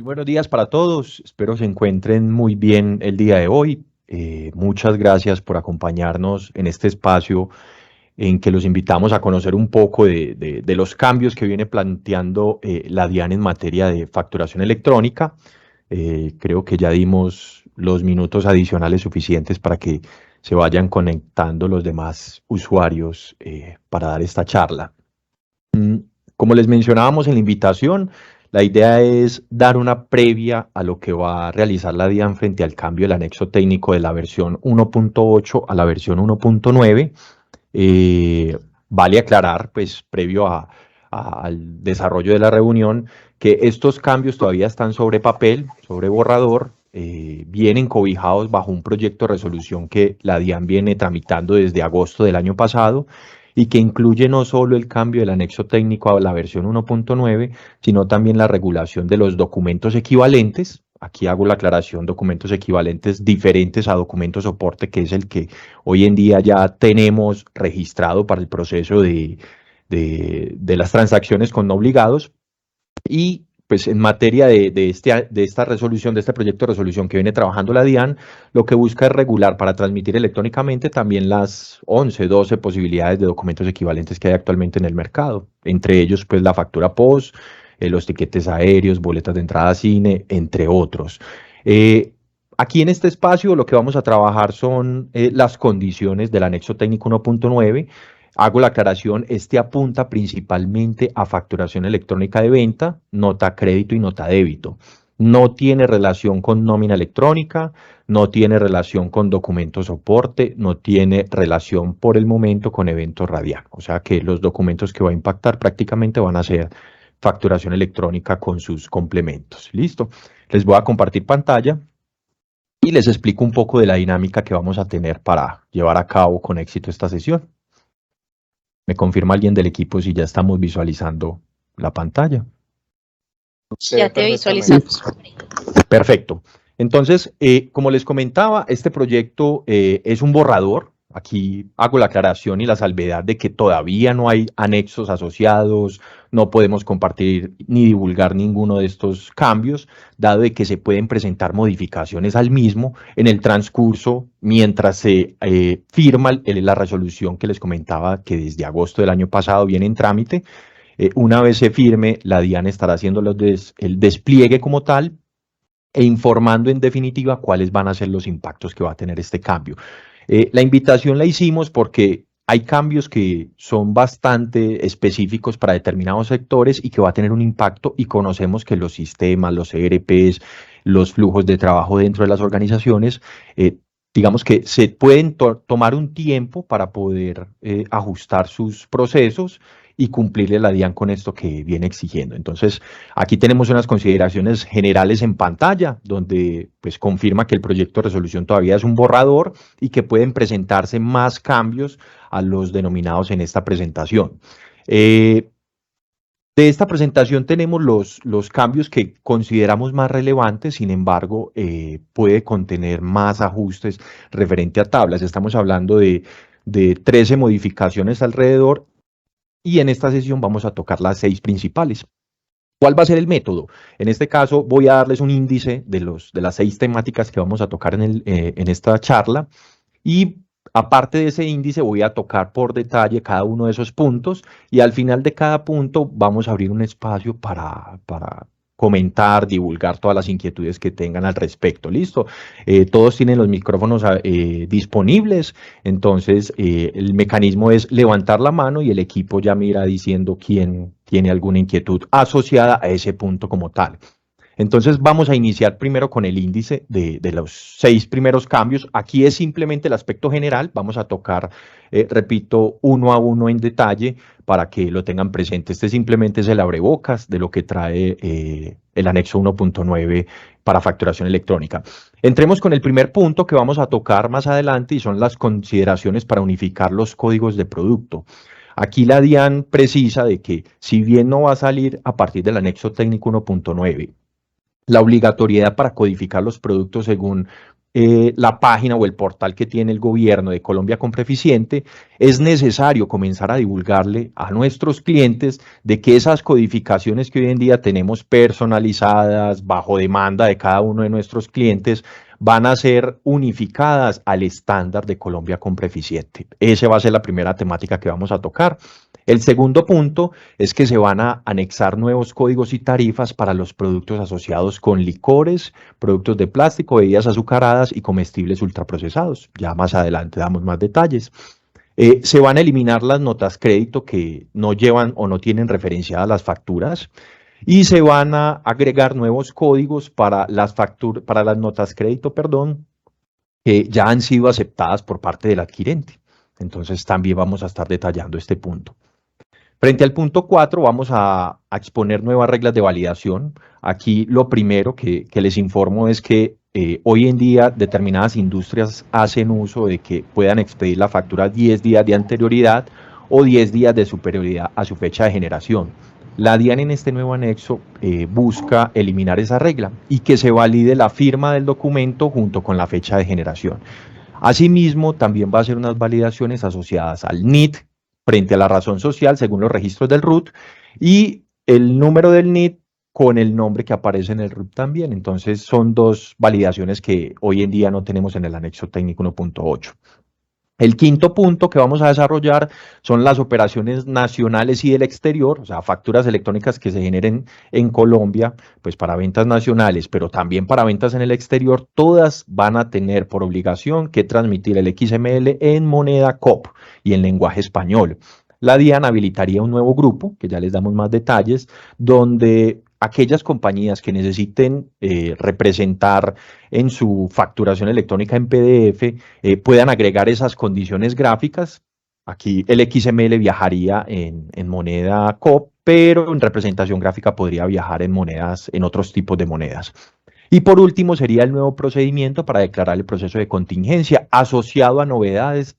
Buenos días para todos, espero se encuentren muy bien el día de hoy. Muchas gracias por acompañarnos en este espacio en que los invitamos a conocer un poco de los cambios que viene planteando la DIAN en materia de facturación electrónica. Creo que ya dimos los minutos adicionales suficientes para que se vayan conectando los demás usuarios para dar esta charla. Como les mencionábamos en la invitación, la idea es dar una previa a lo que va a realizar la DIAN frente al cambio del anexo técnico de la versión 1.8 a la versión 1.9. Vale aclarar, pues previo al desarrollo de la reunión, que estos cambios todavía están sobre papel, sobre borrador, vienen cobijados bajo un proyecto de resolución que la DIAN viene tramitando desde agosto del año pasado y que incluye no solo el cambio del anexo técnico a la versión 1.9, sino también la regulación de los documentos equivalentes. Aquí hago la aclaración, documentos equivalentes diferentes a documentos soporte, que es el que hoy en día ya tenemos registrado para el proceso de las transacciones con no obligados. Y pues en materia de esta resolución, de este proyecto de resolución que viene trabajando la DIAN, lo que busca es regular para transmitir electrónicamente también las 11, 12 posibilidades de documentos equivalentes que hay actualmente en el mercado. Entre ellos, pues la factura POS, los tiquetes aéreos, boletas de entrada a cine, entre otros. Aquí en este espacio lo que vamos a trabajar son las condiciones del anexo técnico 1.9. Hago la aclaración, este apunta principalmente a facturación electrónica de venta, nota crédito y nota débito. No tiene relación con nómina electrónica, no tiene relación con documento soporte, no tiene relación por el momento con eventos radial. O sea que los documentos que va a impactar prácticamente van a ser facturación electrónica con sus complementos. Listo. Les voy a compartir pantalla y les explico un poco de la dinámica que vamos a tener para llevar a cabo con éxito esta sesión. ¿Me confirma alguien del equipo si ya estamos visualizando la pantalla? Ya te visualizamos. Perfecto. Entonces, como les comentaba, este proyecto es un borrador. Aquí hago la aclaración y la salvedad de que todavía no hay anexos asociados, no podemos compartir ni divulgar ninguno de estos cambios, dado de que se pueden presentar modificaciones al mismo en el transcurso mientras se firma la resolución que les comentaba que desde agosto del año pasado viene en trámite. Una vez se firme, la DIAN estará haciendo el despliegue como tal e informando en definitiva cuáles van a ser los impactos que va a tener este cambio. La invitación la hicimos porque hay cambios que son bastante específicos para determinados sectores y que va a tener un impacto, y conocemos que los sistemas, los ERPs, los flujos de trabajo dentro de las organizaciones, digamos que se pueden tomar un tiempo para poder ajustar sus procesos y cumplirle la DIAN con esto que viene exigiendo. Entonces, aquí tenemos unas consideraciones generales en pantalla, donde pues confirma que el proyecto de resolución todavía es un borrador y que pueden presentarse más cambios a los denominados en esta presentación. De esta presentación tenemos los cambios que consideramos más relevantes, sin embargo, puede contener más ajustes referente a tablas. Estamos hablando de 13 modificaciones alrededor, y en esta sesión vamos a tocar las 6 principales. ¿Cuál va a ser el método? En este caso voy a darles un índice de las 6 temáticas que vamos a tocar en esta charla, y aparte de ese índice voy a tocar por detalle cada uno de esos puntos, y al final de cada punto vamos a abrir un espacio para comentar, divulgar todas las inquietudes que tengan al respecto. ¿Listo? Todos tienen los micrófonos disponibles, entonces el mecanismo es levantar la mano y el equipo ya me irá diciendo quién tiene alguna inquietud asociada a ese punto como tal. Entonces vamos a iniciar primero con el índice de los 6 primeros cambios. Aquí es simplemente el aspecto general, vamos a tocar, repito, uno a uno en detalle para que lo tengan presente. Este simplemente es el abrebocas de lo que trae el anexo 1.9 para facturación electrónica. Entremos con el primer punto que vamos a tocar más adelante, y son las consideraciones para unificar los códigos de producto. Aquí la DIAN precisa de que, si bien no va a salir a partir del anexo técnico 1.9, la obligatoriedad para codificar los productos según la página o el portal que tiene el gobierno de Colombia con Preficiente, es necesario comenzar a divulgarle a nuestros clientes de que esas codificaciones que hoy en día tenemos personalizadas, bajo demanda de cada uno de nuestros clientes, van a ser unificadas al estándar de Colombia con Preficiente. Esa va a ser la primera temática que vamos a tocar. El segundo punto es que se van a anexar nuevos códigos y tarifas para los productos asociados con licores, productos de plástico, bebidas azucaradas y comestibles ultraprocesados. Ya más adelante damos más detalles. Se van a eliminar las notas crédito que no llevan o no tienen referenciadas las facturas y se van a agregar nuevos códigos para para las notas crédito, perdón, que ya han sido aceptadas por parte del adquirente. Entonces también vamos a estar detallando este punto. Frente al punto 4, vamos a exponer nuevas reglas de validación. Aquí lo primero que les informo es que hoy en día determinadas industrias hacen uso de que puedan expedir la factura 10 días de anterioridad o 10 días de superioridad a su fecha de generación. La DIAN en este nuevo anexo busca eliminar esa regla y que se valide la firma del documento junto con la fecha de generación. Asimismo, también va a hacer unas validaciones asociadas al NIT frente a la razón social según los registros del RUT y el número del NIT con el nombre que aparece en el RUT también. Entonces, son dos validaciones que hoy en día no tenemos en el anexo técnico 1.8. El quinto punto que vamos a desarrollar son las operaciones nacionales y del exterior, o sea, facturas electrónicas que se generen en Colombia, pues para ventas nacionales, pero también para ventas en el exterior, todas van a tener por obligación que transmitir el XML en moneda COP y en lenguaje español. La DIAN habilitaría un nuevo grupo, que ya les damos más detalles, donde aquellas compañías que necesiten representar en su facturación electrónica en PDF puedan agregar esas condiciones gráficas. Aquí el XML viajaría en moneda COP, pero en representación gráfica podría viajar en monedas, en otros tipos de monedas. Y por último sería el nuevo procedimiento para declarar el proceso de contingencia asociado a novedades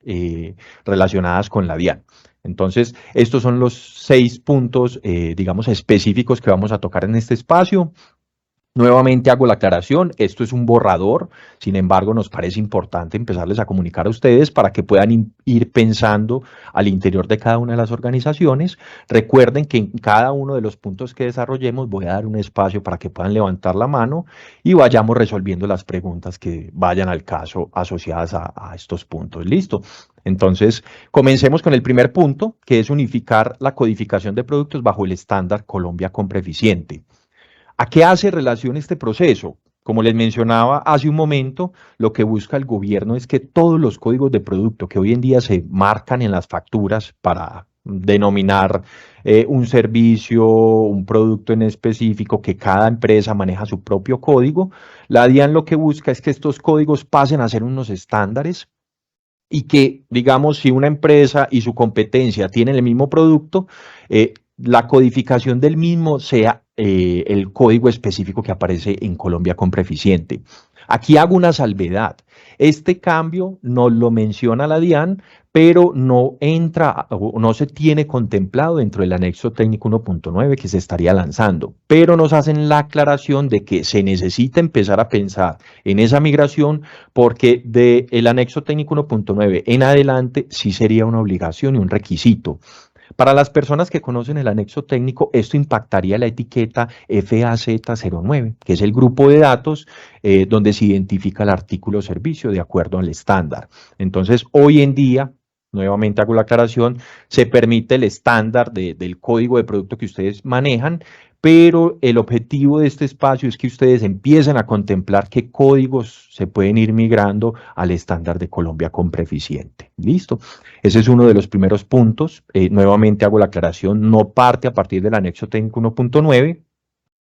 relacionadas con la DIAN. Entonces, estos son los 6 puntos, digamos, específicos que vamos a tocar en este espacio. Nuevamente hago la aclaración, esto es un borrador, sin embargo nos parece importante empezarles a comunicar a ustedes para que puedan ir pensando al interior de cada una de las organizaciones. Recuerden que en cada uno de los puntos que desarrollemos voy a dar un espacio para que puedan levantar la mano y vayamos resolviendo las preguntas que vayan al caso asociadas a estos puntos. ¿Listo? Entonces, comencemos con el primer punto, que es unificar la codificación de productos bajo el estándar Colombia con Preficiente. ¿A qué hace relación este proceso? Como les mencionaba hace un momento, lo que busca el gobierno es que todos los códigos de producto que hoy en día se marcan en las facturas para denominar un servicio, un producto en específico, que cada empresa maneja su propio código, la DIAN lo que busca es que estos códigos pasen a ser unos estándares y que, digamos, si una empresa y su competencia tienen el mismo producto, la codificación del mismo sea el código específico que aparece en Colombia con Preficiente. Aquí hago una salvedad. Este cambio nos lo menciona la DIAN, pero no entra o no se tiene contemplado dentro del anexo técnico 1.9 que se estaría lanzando, pero nos hacen la aclaración de que se necesita empezar a pensar en esa migración porque del anexo técnico 1.9 en adelante sí sería una obligación y un requisito. Para las personas que conocen el anexo técnico, esto impactaría la etiqueta FAZ09, que es el grupo de datos donde se identifica el artículo o servicio de acuerdo al estándar. Entonces, hoy en día, nuevamente hago la aclaración, se permite el estándar del código de producto que ustedes manejan, pero el objetivo de este espacio es que ustedes empiecen a contemplar qué códigos se pueden ir migrando al estándar de Colombia con Preficiente. ¿Listo? Ese es uno de los primeros puntos. Nuevamente hago la aclaración, no parte a partir del anexo técnico 1.9,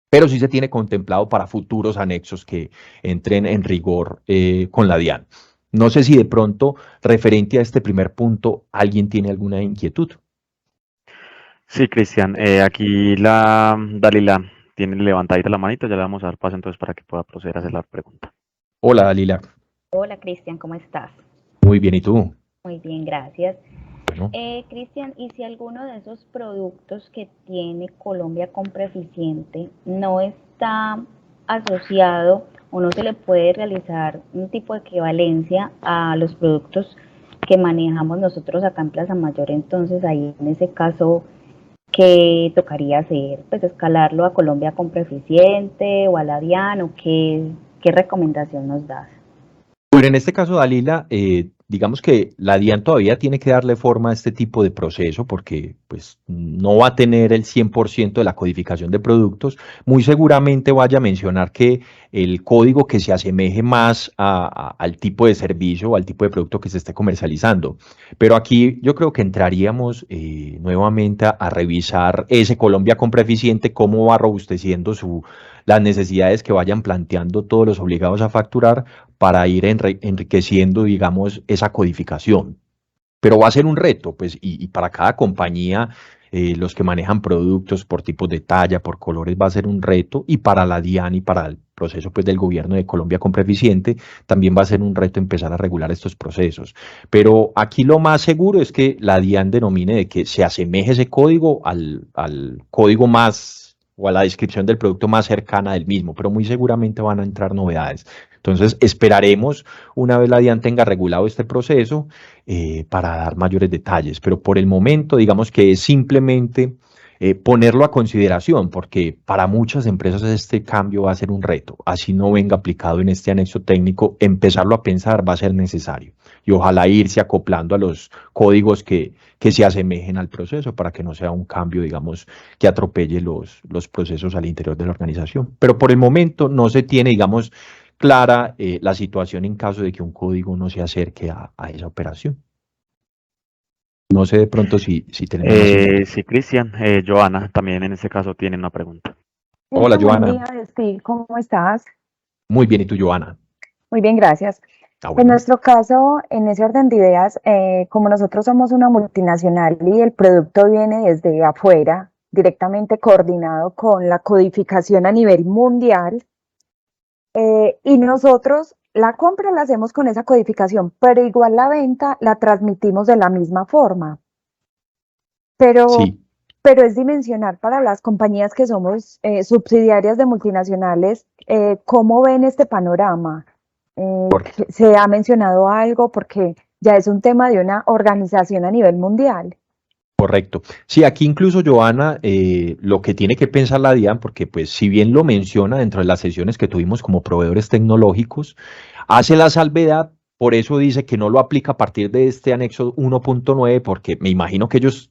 pero sí se tiene contemplado para futuros anexos que entren en rigor con la DIAN. No sé si de pronto, referente a este primer punto, alguien tiene alguna inquietud. Sí, Cristian, aquí la Dalila tiene levantadita la manito, ya le vamos a dar paso entonces para que pueda proceder a hacer la pregunta. Hola, Dalila. Hola, Cristian, ¿cómo estás? Muy bien, ¿y tú? Muy bien, gracias. Bueno. Cristian, ¿y si alguno de esos productos que tiene Colombia con Preficiente no está asociado o no se le puede realizar un tipo de equivalencia a los productos que manejamos nosotros acá en Plaza Mayor. Entonces ahí en ese caso, ¿qué tocaría hacer? Pues escalarlo a Colombia Compra Eficiente o a la DIAN, o qué recomendación nos das. Bueno, en este caso, Dalila, digamos que la DIAN todavía tiene que darle forma a este tipo de proceso porque pues, no va a tener el 100% de la codificación de productos. Muy seguramente vaya a mencionar que el código que se asemeje más al tipo de servicio o al tipo de producto que se esté comercializando. Pero aquí yo creo que entraríamos nuevamente a revisar ese Colombia Compra Eficiente, cómo va robusteciendo las necesidades que vayan planteando todos los obligados a facturar para ir enriqueciendo, digamos, esa codificación. Pero va a ser un reto, pues, y para cada compañía, los que manejan productos por tipos de talla, por colores, va a ser un reto, y para la DIAN y para el proceso, pues, del gobierno de Colombia Compra Eficiente, también va a ser un reto empezar a regular estos procesos. Pero aquí lo más seguro es que la DIAN denomine de que se asemeje ese código al código más o a la descripción del producto más cercana del mismo, pero muy seguramente van a entrar novedades. Entonces, esperaremos una vez la DIAN tenga regulado este proceso para dar mayores detalles, pero por el momento digamos que es simplemente ponerlo a consideración, porque para muchas empresas este cambio va a ser un reto, así no venga aplicado en este anexo técnico, empezarlo a pensar va a ser necesario y ojalá irse acoplando a los códigos que se asemejen al proceso para que no sea un cambio, digamos, que atropelle los procesos al interior de la organización. Pero por el momento no se tiene, digamos, clara la situación en caso de que un código no se acerque a esa operación. No sé de pronto si tenemos más información. Sí, Cristian, Joana también en este caso tiene una pregunta. Hola, Buen Joana. día, Steve. ¿Cómo estás? Muy bien, ¿y tú, Joana? Muy bien, gracias. Ah, En bueno. nuestro caso, en ese orden de ideas, como nosotros somos una multinacional y el producto viene desde afuera, directamente coordinado con la codificación a nivel mundial, y nosotros la compra la hacemos con esa codificación, pero igual la venta la transmitimos de la misma forma. Pero Sí, pero es dimensionar para las compañías que somos subsidiarias de multinacionales, ¿cómo ven este panorama? correcto. ¿Se ha mencionado algo? Porque ya es un tema de una organización a nivel mundial. Correcto. Sí, aquí incluso, Joana, lo que tiene que pensar la DIAN, porque pues si bien lo menciona dentro de las sesiones que tuvimos como proveedores tecnológicos, hace la salvedad, por eso dice que no lo aplica a partir de este anexo 1.9, porque me imagino que ellos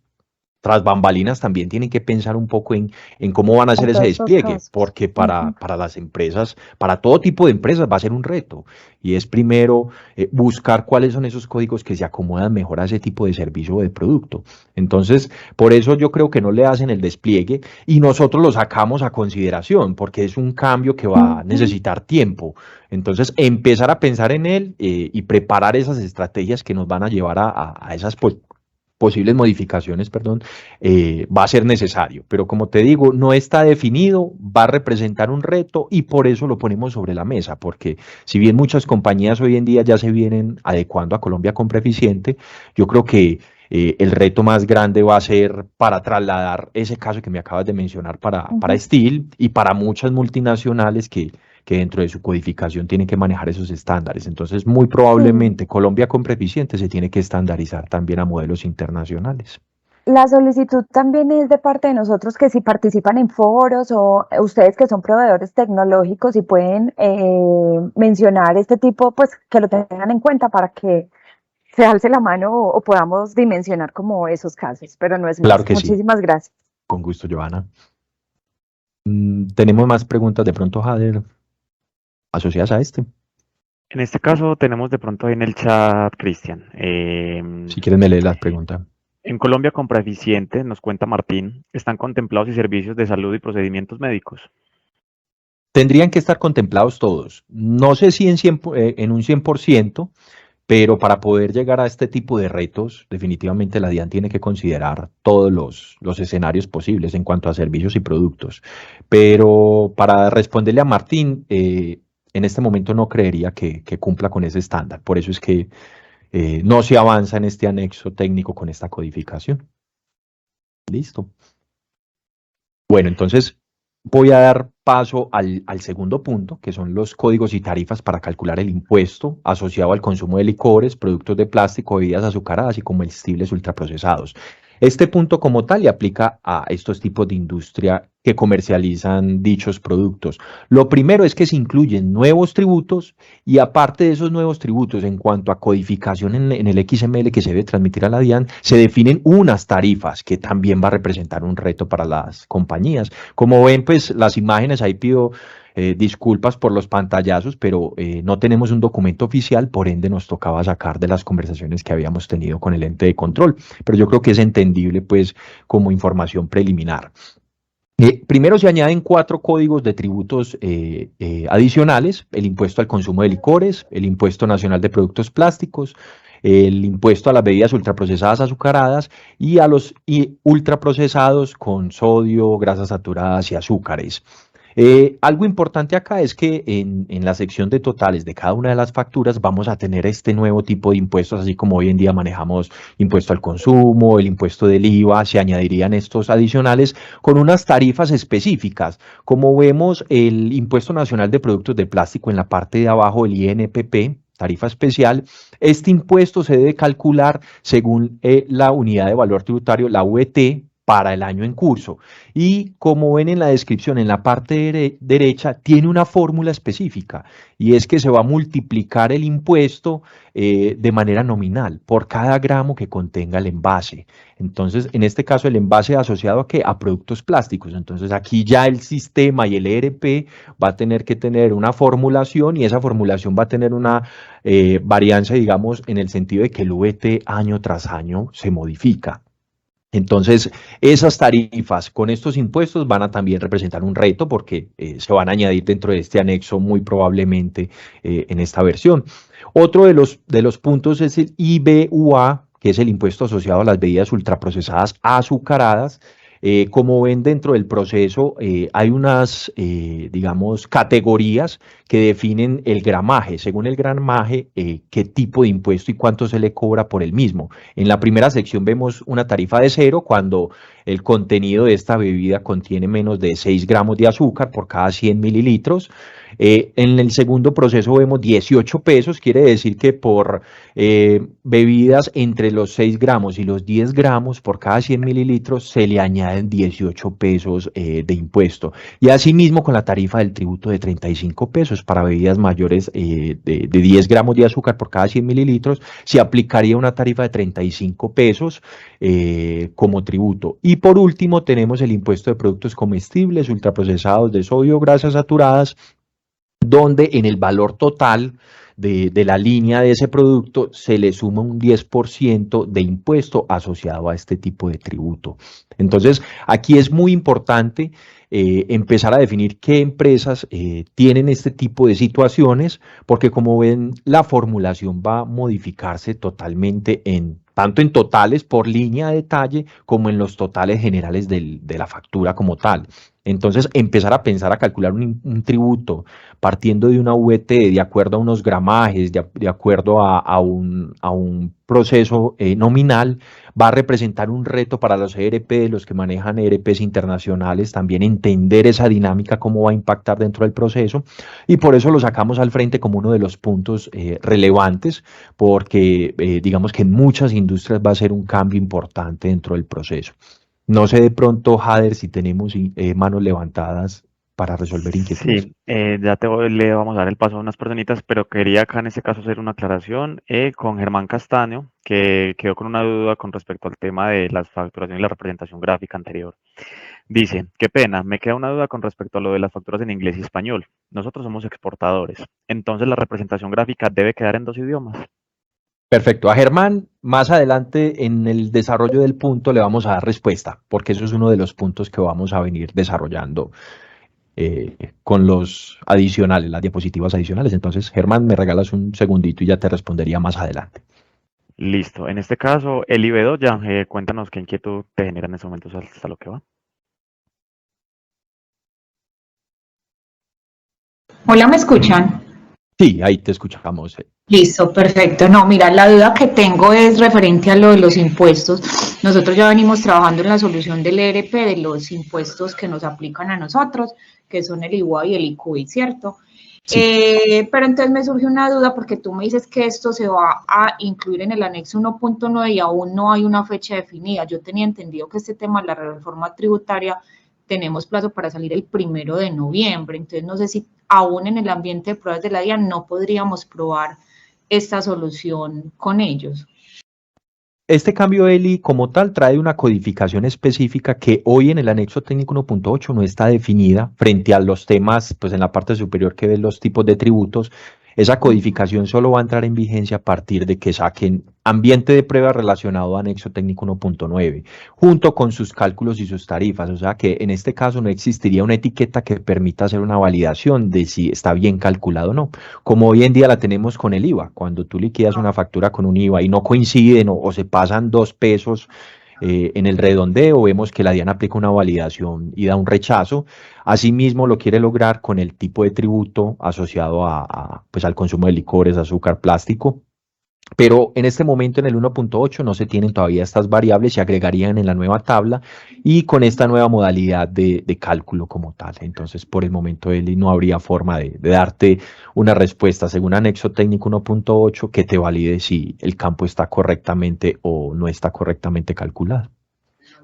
tras bambalinas también tienen que pensar un poco en cómo van a hacer En ese todos estos despliegue, casos. porque Ujú. para las empresas, para todo tipo de empresas va a ser un reto. Y es primero buscar cuáles son esos códigos que se acomodan mejor a ese tipo de servicio o de producto. Entonces, por eso yo creo que no le hacen el despliegue y nosotros lo sacamos a consideración, porque es un cambio que va a Ujú. necesitar tiempo. Entonces, empezar a pensar en él y preparar esas estrategias que nos van a llevar a esas posibles modificaciones, perdón, va a ser necesario. Pero como te digo, no está definido, va a representar un reto y por eso lo ponemos sobre la mesa, porque si bien muchas compañías hoy en día ya se vienen adecuando a Colombia Compra Eficiente, yo creo que el reto más grande va a ser para trasladar ese caso que me acabas de mencionar para Ujú. Steel y para muchas multinacionales que dentro de su codificación tienen que manejar esos estándares. Entonces, muy Sí. probablemente Colombia Compra Eficiente se tiene que estandarizar también a modelos internacionales. La solicitud también es de parte de nosotros que si participan en foros o ustedes que son proveedores tecnológicos y pueden mencionar este tipo, pues que lo tengan en cuenta para que se alce la mano o podamos dimensionar como esos casos, pero no es Claro más. que sí, Muchísimas gracias. con gusto, Joana. Tenemos más preguntas de pronto, Jader, asociadas a este. En este caso tenemos de pronto ahí en el chat, Cristian. Si quieres, me lees las preguntas. En Colombia Compra Eficiente, nos cuenta Martín, están contemplados y servicios de salud y procedimientos médicos. Tendrían que estar contemplados todos. No sé si en un 100%, pero para poder llegar a este tipo de retos, definitivamente la DIAN tiene que considerar todos los escenarios posibles en cuanto a servicios y productos. Pero para responderle a Martín, en este momento no creería que cumpla con ese estándar. Por eso es que no se avanza en este anexo técnico con esta codificación. Listo. Bueno, entonces Voy a dar paso al segundo punto, que son los códigos y tarifas para calcular el impuesto asociado al consumo de licores, productos de plástico, bebidas azucaradas y comestibles ultraprocesados. Este punto como tal le aplica a estos tipos de industria que comercializan dichos productos. Lo primero es que se incluyen nuevos tributos y aparte de esos nuevos tributos, en cuanto a codificación en el XML que se debe transmitir a la DIAN, se definen unas tarifas que también va a representar un reto para las compañías. Como ven, pues las imágenes, ahí pido disculpas por los pantallazos, pero no tenemos un documento oficial, por ende nos tocaba sacar de las conversaciones que habíamos tenido con el ente de control, pero yo creo que es entendible pues como información preliminar. Primero se añaden 4 códigos de tributos adicionales: el impuesto al consumo de licores, el impuesto nacional de productos plásticos, el impuesto a las bebidas ultraprocesadas azucaradas y a los ultraprocesados con sodio, grasas saturadas y azúcares. Algo importante acá es que en la sección de totales de cada una de las facturas vamos a tener este nuevo tipo de impuestos, así como hoy en día manejamos impuesto al consumo, el impuesto del IVA, se añadirían estos adicionales con unas tarifas específicas. Como vemos, el impuesto nacional de productos de plástico en la parte de abajo, el INPP, tarifa especial, este impuesto se debe calcular según la unidad de valor tributario, la UET, para el año en curso. Y como ven en la descripción, en la parte derecha, tiene una fórmula específica, y es que se va a multiplicar el impuesto de manera nominal por cada gramo que contenga el envase. Entonces, en este caso, el envase asociado a ¿qué? A productos plásticos. Entonces, aquí ya el sistema y el ERP va a tener que tener una formulación, y esa formulación va a tener una varianza, digamos, en el sentido de que el VT año tras año se modifica. Entonces, esas tarifas con estos impuestos van a también representar un reto, porque se van a añadir dentro de este anexo muy probablemente en esta versión. Otro de los puntos es el IBUA, que es el impuesto asociado a las bebidas ultraprocesadas azucaradas. Como ven, dentro del proceso hay unas, digamos, categorías que definen el gramaje. Según el gramaje, qué tipo de impuesto y cuánto se le cobra por el mismo. En la primera sección vemos una tarifa de 0 cuando el contenido de esta bebida contiene menos de 6 gramos de azúcar por cada 100 mililitros. En el segundo proceso vemos 18 pesos, quiere decir que por bebidas entre los 6 gramos y los 10 gramos por cada 100 mililitros se le añaden 18 pesos de impuesto. Y asimismo con la tarifa del tributo de 35 pesos para bebidas mayores de 10 gramos de azúcar por cada 100 mililitros, se aplicaría una tarifa de 35 pesos como tributo. Y por último tenemos el impuesto de productos comestibles, ultraprocesados de sodio, grasas saturadas, donde en el valor total de la línea de ese producto se le suma un 10% de impuesto asociado a este tipo de tributo. Entonces, aquí es muy importante empezar a definir qué empresas tienen este tipo de situaciones, porque como ven, la formulación va a modificarse totalmente tanto en totales por línea de detalle como en los totales generales de la factura como tal. Entonces, empezar a pensar a calcular un tributo partiendo de una VT de acuerdo a unos gramajes, de acuerdo a un proceso nominal, va a representar un reto para los ERP, los que manejan ERPs internacionales, también entender esa dinámica, cómo va a impactar dentro del proceso, y por eso lo sacamos al frente como uno de los puntos relevantes, porque digamos que en muchas industrias va a ser un cambio importante dentro del proceso. No sé de pronto, Jader, si tenemos manos levantadas para resolver inquietudes. Sí, le vamos a dar el paso a unas personitas, pero quería acá en este caso hacer una aclaración con Germán Castaño, que quedó con una duda con respecto al tema de las facturaciones y la representación gráfica anterior. Dice, qué pena, me queda una duda con respecto a lo de las facturas en inglés y español. Nosotros somos exportadores, entonces la representación gráfica debe quedar en 2 idiomas. Perfecto. A Germán, más adelante en el desarrollo del punto le vamos a dar respuesta, porque eso es uno de los puntos que vamos a venir desarrollando con los adicionales, las diapositivas adicionales. Entonces, Germán, me regalas un segundito y ya te respondería más adelante. Listo, en este caso, Eli Bedoya, cuéntanos qué inquietud te genera en ese momento hasta lo que va. Hola, ¿me escuchan? Sí, ahí te escuchamos. Listo, perfecto. No, mira, la duda que tengo es referente a lo de los impuestos. Nosotros ya venimos trabajando en la solución del ERP de los impuestos que nos aplican a nosotros, que son el IVA y el ICUI, ¿cierto? Sí. Pero entonces me surge una duda porque tú me dices que esto se va a incluir en el anexo 1.9 y aún no hay una fecha definida. Yo tenía entendido que este tema de la reforma tributaria tenemos plazo para salir el 1 de noviembre, entonces no sé si aún en el ambiente de pruebas de la DIAN no podríamos probar esta solución con ellos. Este cambio, Eli, como tal, trae una codificación específica que hoy en el anexo técnico 1.8 no está definida frente a los temas, pues en la parte superior que ven los tipos de tributos. Esa codificación solo va a entrar en vigencia a partir de que saquen ambiente de prueba relacionado a anexo técnico 1.9, junto con sus cálculos y sus tarifas. O sea que en este caso no existiría una etiqueta que permita hacer una validación de si está bien calculado o no, como hoy en día la tenemos con el IVA. Cuando tú liquidas una factura con un IVA y no coinciden o se pasan 2 pesos en el redondeo, vemos que la DIAN aplica una validación y da un rechazo. Asimismo, lo quiere lograr con el tipo de tributo asociado pues al consumo de licores, azúcar, plástico. Pero en este momento en el 1.8 no se tienen todavía estas variables, se agregarían en la nueva tabla y con esta nueva modalidad de cálculo como tal. Entonces, por el momento, Eli, no habría forma de darte una respuesta según anexo técnico 1.8 que te valide si el campo está correctamente o no está correctamente calculado.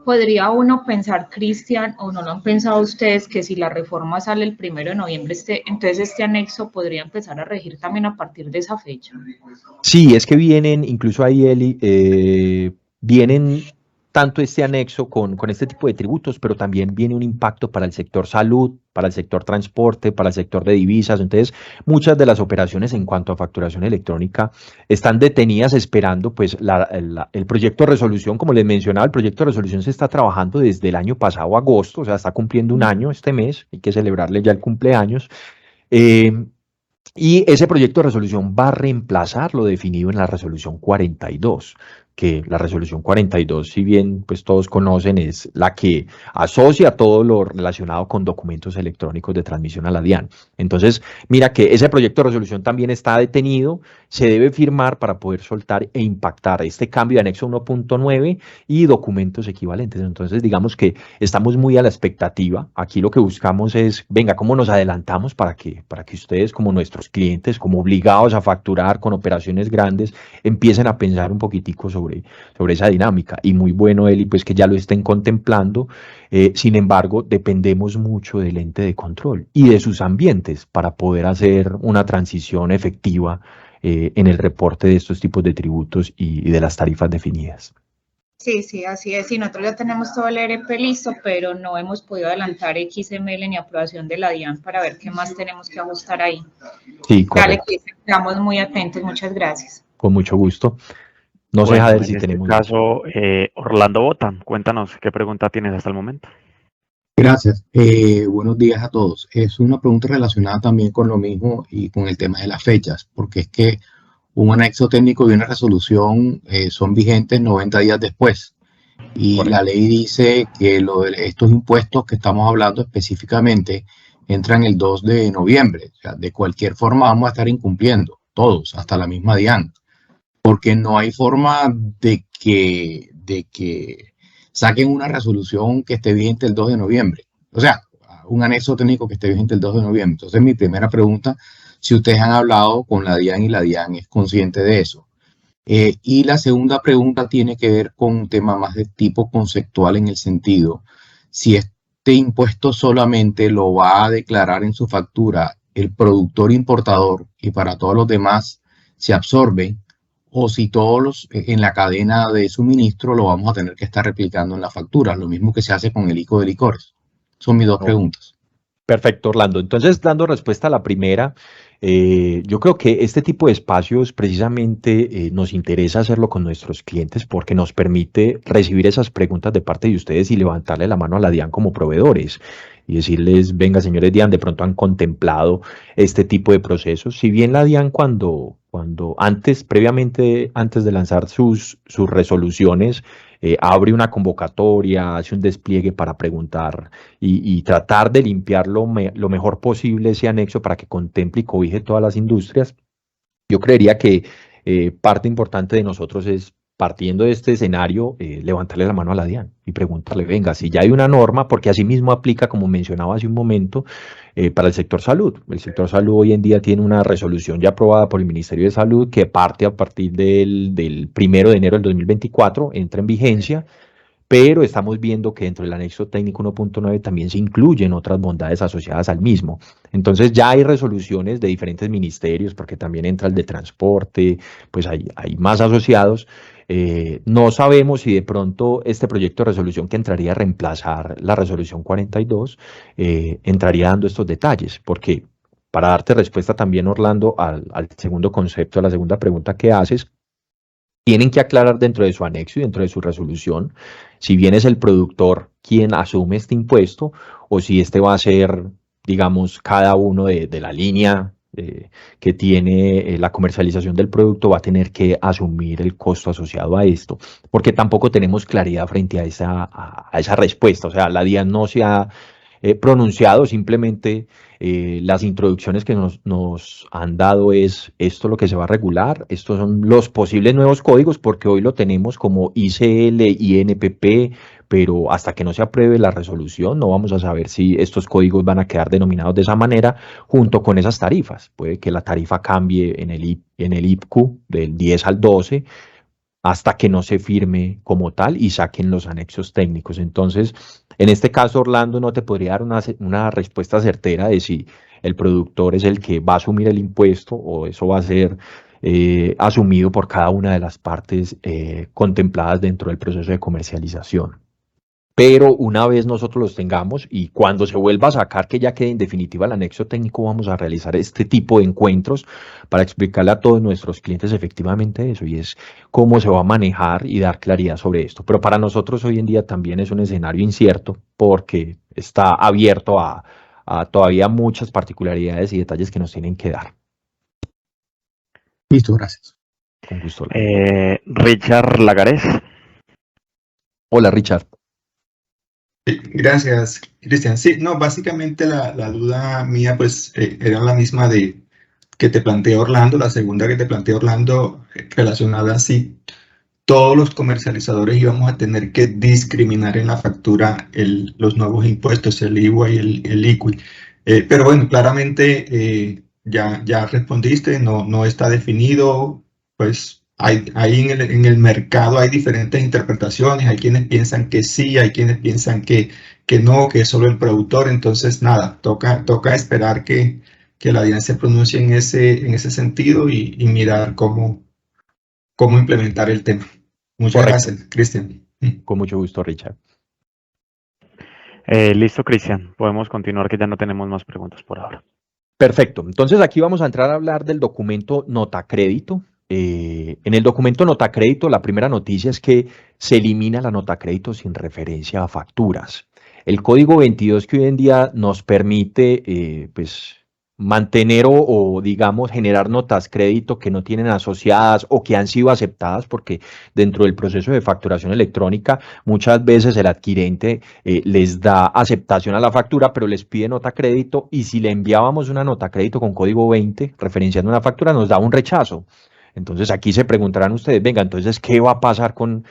¿Podría uno pensar, Cristian, o no lo han pensado ustedes, que si la reforma sale el 1 de noviembre, entonces este anexo podría empezar a regir también a partir de esa fecha? Sí, es que vienen, incluso ahí, Eli, vienen tanto este anexo con este tipo de tributos, pero también viene un impacto para el sector salud, para el sector transporte, para el sector de divisas. Entonces, muchas de las operaciones en cuanto a facturación electrónica están detenidas esperando pues el proyecto de resolución. Como les mencionaba, el proyecto de resolución se está trabajando desde el año pasado, agosto, o sea, está cumpliendo un año este mes, hay que celebrarle ya el cumpleaños. Y ese proyecto de resolución va a reemplazar lo definido en la resolución 42, que la resolución 42, si bien pues todos conocen, es la que asocia todo lo relacionado con documentos electrónicos de transmisión a la DIAN. Entonces, mira que ese proyecto de resolución también está detenido, se debe firmar para poder soltar e impactar este cambio de anexo 1.9 y documentos equivalentes. Entonces, digamos que estamos muy a la expectativa. Aquí lo que buscamos es, venga, ¿cómo nos adelantamos para que ustedes como nuestros clientes, como obligados a facturar con operaciones grandes, empiecen a pensar un poquitico sobre esa dinámica? Y muy bueno, Eli, pues que ya lo estén contemplando. Sin embargo, dependemos mucho del ente de control y de sus ambientes para poder hacer una transición efectiva en el reporte de estos tipos de tributos y de las tarifas definidas. Sí, así es. Y nosotros ya tenemos todo el ERP listo, pero no hemos podido adelantar XML ni aprobación de la DIAN para ver qué más tenemos que ajustar ahí. Sí, correcto. Dale, estamos muy atentos. Muchas gracias. Con mucho gusto. No sé, Bueno, Jader, si en este tenemos... caso, Orlando Bota, cuéntanos qué pregunta tienes hasta el momento. Gracias. Buenos días a todos. Es una pregunta relacionada también con lo mismo y con el tema de las fechas, porque es que un anexo técnico y una resolución son vigentes 90 días después. Y Correcto. la ley dice que estos impuestos que estamos hablando específicamente entran el 2 de noviembre. O sea, de cualquier forma vamos a estar incumpliendo, todos, hasta la misma DIAN, porque no hay forma de que saquen una resolución que esté vigente el 2 de noviembre. O sea, un anexo técnico que esté vigente el 2 de noviembre. Entonces, mi primera pregunta, si ustedes han hablado con la DIAN y la DIAN es consciente de eso. Y la segunda pregunta tiene que ver con un tema más de tipo conceptual en el sentido, si este impuesto solamente lo va a declarar en su factura el productor importador y para todos los demás se absorben, o si todos en la cadena de suministro lo vamos a tener que estar replicando en la factura, lo mismo que se hace con el ICO de licores. Son mis dos preguntas. Perfecto, Orlando. Entonces, dando respuesta a la primera, yo creo que este tipo de espacios precisamente nos interesa hacerlo con nuestros clientes porque nos permite recibir esas preguntas de parte de ustedes y levantarle la mano a la DIAN como proveedores y decirles, venga, señores DIAN, de pronto han contemplado este tipo de procesos. Si bien la DIAN previamente, antes de lanzar sus resoluciones, abre una convocatoria, hace un despliegue para preguntar y tratar de limpiar lo mejor posible ese anexo para que contemple y cobije todas las industrias. Yo creería que parte importante de nosotros es, partiendo de este escenario, levantarle la mano a la DIAN y preguntarle, venga, si ya hay una norma, porque así mismo aplica, como mencionaba hace un momento, para el sector salud. El sector salud hoy en día tiene una resolución ya aprobada por el Ministerio de Salud que parte a partir del 1 de enero del 2024, entra en vigencia, pero estamos viendo que dentro del anexo técnico 1.9 también se incluyen otras bondades asociadas al mismo. Entonces ya hay resoluciones de diferentes ministerios, porque también entra el de transporte, pues hay más asociados. No sabemos si de pronto este proyecto de resolución que entraría a reemplazar la resolución 42 entraría dando estos detalles, porque para darte respuesta también, Orlando, al segundo concepto, a la segunda pregunta que haces, tienen que aclarar dentro de su anexo y dentro de su resolución si bien es el productor quien asume este impuesto o si este va a ser, digamos, cada uno de la línea que tiene la comercialización del producto va a tener que asumir el costo asociado a esto, porque tampoco tenemos claridad frente a esa respuesta. O sea, la DIAN no se ha pronunciado, simplemente las introducciones que nos han dado es esto lo que se va a regular, estos son los posibles nuevos códigos, porque hoy lo tenemos como ICL, INPP, pero hasta que no se apruebe la resolución no vamos a saber si estos códigos van a quedar denominados de esa manera junto con esas tarifas. Puede que la tarifa cambie en el IPQ del 10 al 12, hasta que no se firme como tal y saquen los anexos técnicos. Entonces, en este caso, Orlando, no te podría dar una respuesta certera de si el productor es el que va a asumir el impuesto o eso va a ser asumido por cada una de las partes contempladas dentro del proceso de comercialización. Pero una vez nosotros los tengamos y cuando se vuelva a sacar, que ya quede en definitiva el anexo técnico, vamos a realizar este tipo de encuentros para explicarle a todos nuestros clientes efectivamente eso, y es cómo se va a manejar y dar claridad sobre esto. Pero para nosotros hoy en día también es un escenario incierto porque está abierto a todavía muchas particularidades y detalles que nos tienen que dar. Listo, gracias. Con gusto. Richard Lagares. Hola, Richard. Gracias, Cristian. Sí, no, básicamente la duda mía pues era la misma que te planteó Orlando, la segunda que te planteó Orlando, relacionada a si todos los comercializadores íbamos a tener que discriminar en la factura los nuevos impuestos, el IVA y el ICUI. Pero bueno, claramente ya respondiste, no está definido, pues ahí en el mercado hay diferentes interpretaciones, hay quienes piensan que sí, hay quienes piensan que no, que es solo el productor. Entonces nada, toca esperar que la DIAN se pronuncie en ese sentido y mirar cómo implementar el tema. Muchas Correcto. gracias, Cristian. Con mucho gusto, Richard. Listo, Cristian. Podemos continuar, que ya no tenemos más preguntas por ahora. Perfecto. Entonces aquí vamos a entrar a hablar del documento nota crédito. En el documento nota crédito, la primera noticia es que se elimina la nota crédito sin referencia a facturas. El código 22 que hoy en día nos permite pues mantener o digamos generar notas crédito que no tienen asociadas o que han sido aceptadas, porque dentro del proceso de facturación electrónica muchas veces el adquirente les da aceptación a la factura, pero les pide nota crédito, y si le enviábamos una nota crédito con código 20 referenciando una factura nos da un rechazo. Entonces aquí se preguntarán ustedes, venga, entonces, ¿qué va a pasar con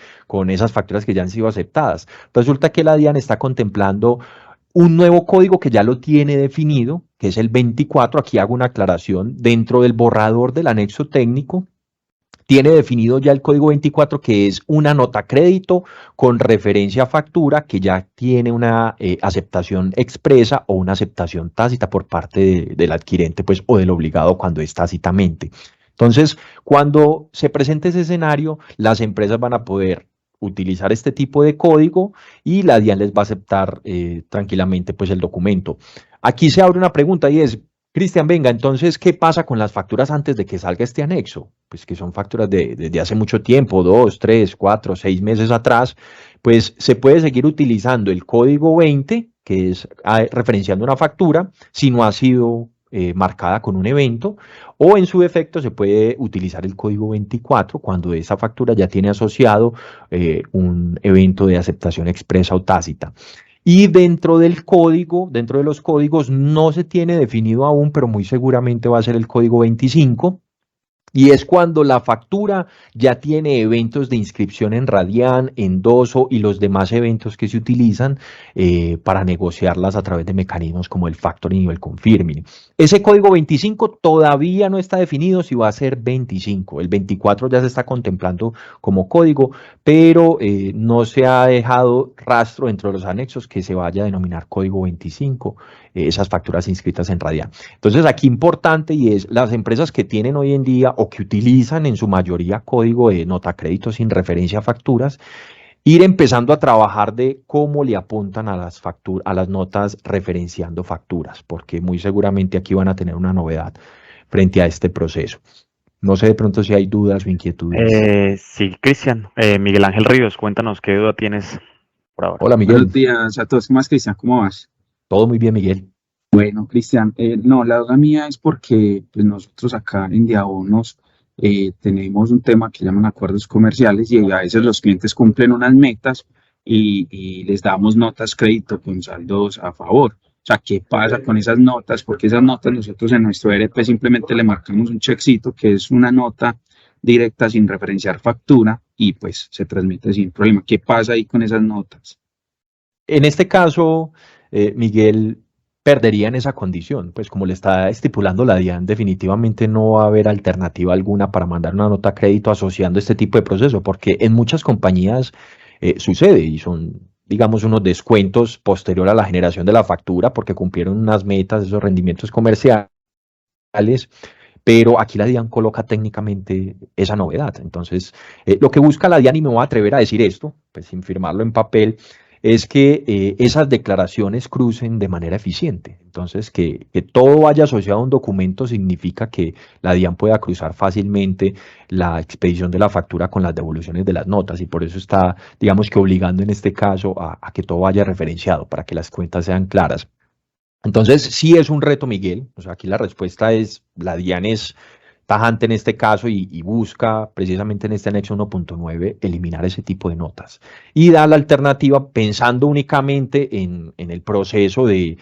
esas facturas que ya han sido aceptadas? Resulta que la DIAN está contemplando un nuevo código que ya lo tiene definido, que es el 24. Aquí hago una aclaración. Dentro del borrador del anexo técnico, tiene definido ya el código 24, que es una nota crédito con referencia a factura que ya tiene una aceptación expresa o una aceptación tácita por parte del adquirente, pues, o del obligado cuando es tácitamente. Entonces, cuando se presente ese escenario, las empresas van a poder utilizar este tipo de código y la DIAN les va a aceptar tranquilamente pues el documento. Aquí se abre una pregunta y es, Cristian, venga, entonces, ¿qué pasa con las facturas antes de que salga este anexo? Pues que son facturas desde hace mucho tiempo, 2, 3, 4, 6 meses atrás. Pues se puede seguir utilizando el código 20, que es referenciando una factura, si no ha sido marcada con un evento, o en su defecto se puede utilizar el código 24 cuando esa factura ya tiene asociado un evento de aceptación expresa o tácita. Y dentro del código, dentro de los códigos, no se tiene definido aún, pero muy seguramente va a ser el código 25. Y es cuando la factura ya tiene eventos de inscripción en Radian, Endoso y los demás eventos que se utilizan para negociarlas a través de mecanismos como el factoring o el confirming. Ese código 25 todavía no está definido si va a ser 25. El 24 ya se está contemplando como código, pero no se ha dejado rastro dentro de los anexos que se vaya a denominar código 25, esas facturas inscritas en Radian. Entonces aquí importante y es las empresas que tienen hoy en día o que utilizan en su mayoría código de nota crédito sin referencia a facturas, ir empezando a trabajar de cómo le apuntan a las notas referenciando facturas, porque muy seguramente aquí van a tener una novedad frente a este proceso. No sé de pronto si hay dudas o inquietudes. Sí, Cristian. Miguel Ángel Ríos, cuéntanos qué duda tienes por ahora. Hola, Miguel. Buenos días a todos. ¿Cómo vas, Cristian? ¿Cómo vas? Todo muy bien, Miguel. Bueno, Cristian, no, la duda mía es porque pues, nosotros acá en Diabonos tenemos un tema que llaman acuerdos comerciales y a veces los clientes cumplen unas metas y les damos notas crédito con saldos a favor. O sea, ¿qué pasa con esas notas? Porque esas notas nosotros en nuestro ERP simplemente le marcamos un checkcito que es una nota directa sin referenciar factura y pues se transmite sin problema. ¿Qué pasa ahí con esas notas? En este caso, Miguel, perderían esa condición, pues como le está estipulando la DIAN, definitivamente no va a haber alternativa alguna para mandar una nota a crédito asociando este tipo de proceso, porque en muchas compañías sucede y son, digamos, unos descuentos posterior a la generación de la factura porque cumplieron unas metas, esos rendimientos comerciales, pero aquí la DIAN coloca técnicamente esa novedad. Entonces, lo que busca la DIAN, y me voy a atrever a decir esto, pues sin firmarlo en papel, es que esas declaraciones crucen de manera eficiente. Entonces, que todo vaya asociado a un documento significa que la DIAN pueda cruzar fácilmente la expedición de la factura con las devoluciones de las notas y por eso está, digamos que obligando en este caso a que todo vaya referenciado para que las cuentas sean claras. Entonces, sí es un reto, Miguel. O sea, aquí la respuesta es, la DIAN es tajante en este caso y busca precisamente en este anexo 1.9 eliminar ese tipo de notas y da la alternativa pensando únicamente en el proceso de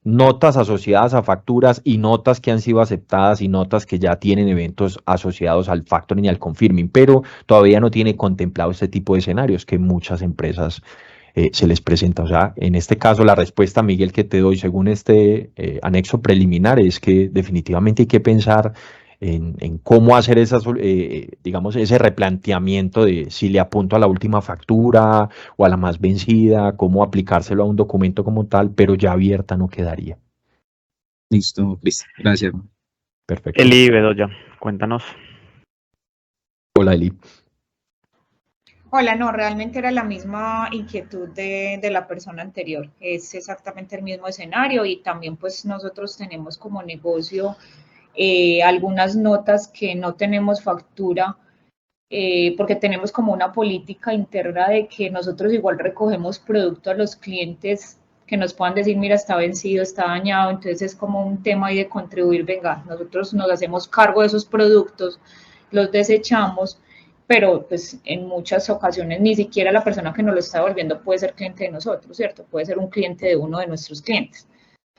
notas asociadas a facturas y notas que han sido aceptadas y notas que ya tienen eventos asociados al factoring y al confirming, pero todavía no tiene contemplado este tipo de escenarios que muchas empresas se les presenta. O sea, en este caso la respuesta, Miguel, que te doy según este anexo preliminar es que definitivamente hay que pensar en cómo hacer esas, digamos, ese replanteamiento de si le apunto a la última factura o a la más vencida, cómo aplicárselo a un documento como tal, pero ya abierta no quedaría. Listo, Cristian. Gracias. Perfecto. Eli Bedoya, cuéntanos. Hola, Eli. Hola, no, realmente era la misma inquietud de la persona anterior. Es exactamente el mismo escenario y también pues nosotros tenemos como negocio algunas notas que no tenemos factura porque tenemos como una política interna de que nosotros igual recogemos producto a los clientes que nos puedan decir, mira, está vencido, está dañado, entonces es como un tema ahí de contribuir, venga, nosotros nos hacemos cargo de esos productos, los desechamos, pero pues en muchas ocasiones ni siquiera la persona que nos lo está devolviendo puede ser cliente de nosotros, ¿cierto? Puede ser un cliente de uno de nuestros clientes.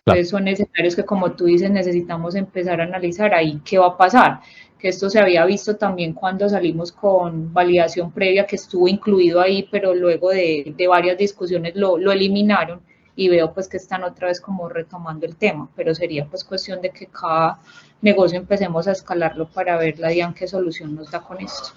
Entonces son escenarios que, como tú dices, necesitamos empezar a analizar ahí qué va a pasar, que esto se había visto también cuando salimos con validación previa, que estuvo incluido ahí, pero luego de varias discusiones lo eliminaron y veo pues que están otra vez como retomando el tema, pero sería pues cuestión de que cada negocio empecemos a escalarlo para ver la DIAN qué solución nos da con esto.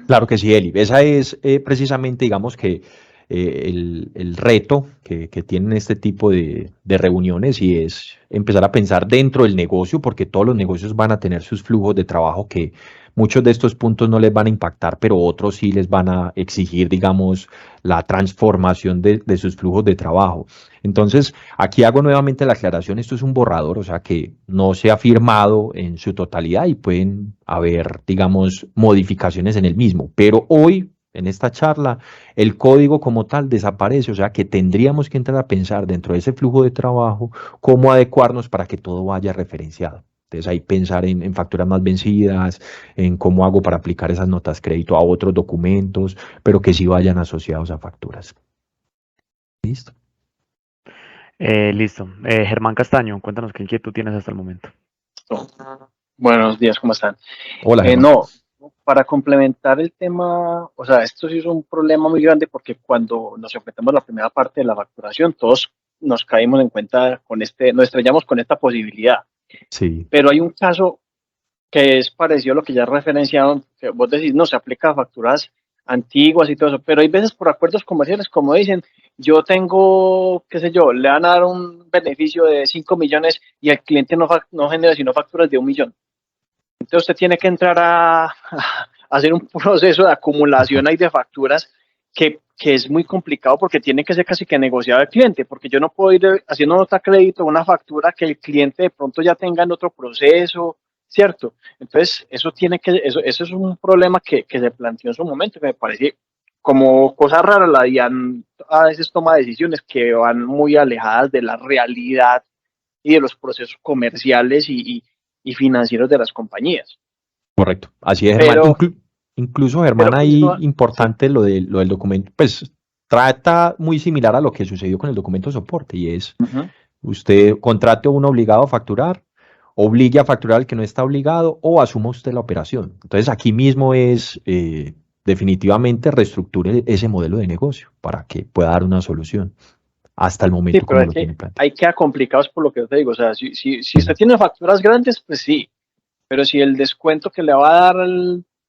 Claro que sí, Eli. Esa es precisamente, digamos que el reto que tienen este tipo de reuniones y es empezar a pensar dentro del negocio, porque todos los negocios van a tener sus flujos de trabajo que muchos de estos puntos no les van a impactar, pero otros sí les van a exigir, digamos, la transformación de sus flujos de trabajo. Entonces, aquí hago nuevamente la aclaración, esto es un borrador, o sea que no se ha firmado en su totalidad y pueden haber, digamos, modificaciones en el mismo, pero hoy en esta charla, el código como tal desaparece, o sea que tendríamos que entrar a pensar dentro de ese flujo de trabajo cómo adecuarnos para que todo vaya referenciado. Entonces ahí pensar en facturas más vencidas, en cómo hago para aplicar esas notas crédito a otros documentos, pero que sí vayan asociados a facturas. ¿Listo? Listo. Germán Castaño, cuéntanos qué inquietud tienes hasta el momento. Buenos días, ¿cómo están? Hola, Germán. No, para complementar el tema, o sea, esto sí es un problema muy grande porque cuando nos enfrentamos a la primera parte de la facturación, todos nos caímos en cuenta con nos estrellamos con esta posibilidad. Sí. Pero hay un caso que es parecido a lo que ya referenciaron, que vos decís, no, se aplica a facturas antiguas y todo eso, pero hay veces por acuerdos comerciales, como dicen, yo tengo, qué sé yo, le van a dar un beneficio de 5 millones y el cliente no genera sino facturas de 1 millón. Entonces usted tiene que entrar a hacer un proceso de acumulación ahí de facturas que es muy complicado porque tiene que ser casi que negociado el cliente, porque yo no puedo ir haciendo nota crédito una factura que el cliente de pronto ya tenga en otro proceso, ¿cierto? Entonces eso es un problema que se planteó en su momento, que me parece como cosa rara. La DIAN a veces toma decisiones que van muy alejadas de la realidad y de los procesos comerciales y financieros de las compañías. Correcto, así es, Germán. Incluso, Germán, ahí sí. importante lo del documento, pues trata muy similar a lo que sucedió con el documento de soporte, y es, usted contrate a un obligado a facturar, obligue a facturar al que no está obligado, o asuma usted la operación. Entonces aquí mismo es, definitivamente, reestructure ese modelo de negocio para que pueda dar una solución. Hasta el momento, como lo tiene planteado. Ahí queda complicado por lo que yo te digo, o sea, si usted tiene facturas grandes, pues sí, pero si el descuento que le va a dar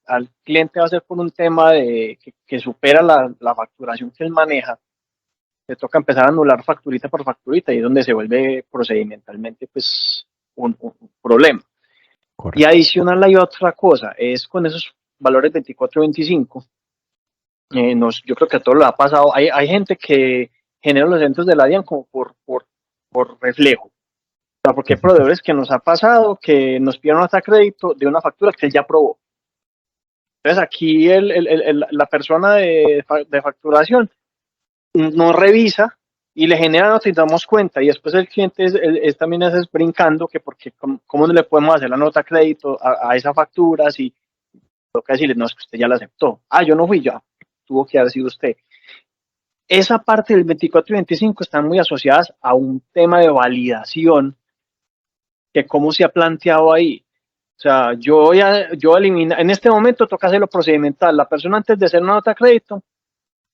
al cliente va a ser por un tema de que supera la facturación que él maneja, le toca empezar a anular facturita por facturita y es donde se vuelve procedimentalmente pues un problema. Correcto. Y adicional hay otra cosa, es con esos valores 24 y 25, yo creo que a todos lo ha pasado, hay gente que genera los eventos de la DIAN como por reflejo. O sea, porque hay proveedores que nos ha pasado que nos pidieron hasta crédito de una factura que él ya aprobó. Entonces aquí la persona de facturación nos revisa y le genera, nos damos cuenta, y después el cliente también es brincando que porque cómo no le podemos hacer la nota crédito a esa factura si toca decirle, no, es que usted ya la aceptó. Yo no fui, ya tuvo que haber sido usted. Esa parte del 24 y 25 están muy asociadas a un tema de validación que cómo se ha planteado ahí. O sea, yo elimino, en este momento toca hacerlo procedimental. La persona antes de hacer una nota de crédito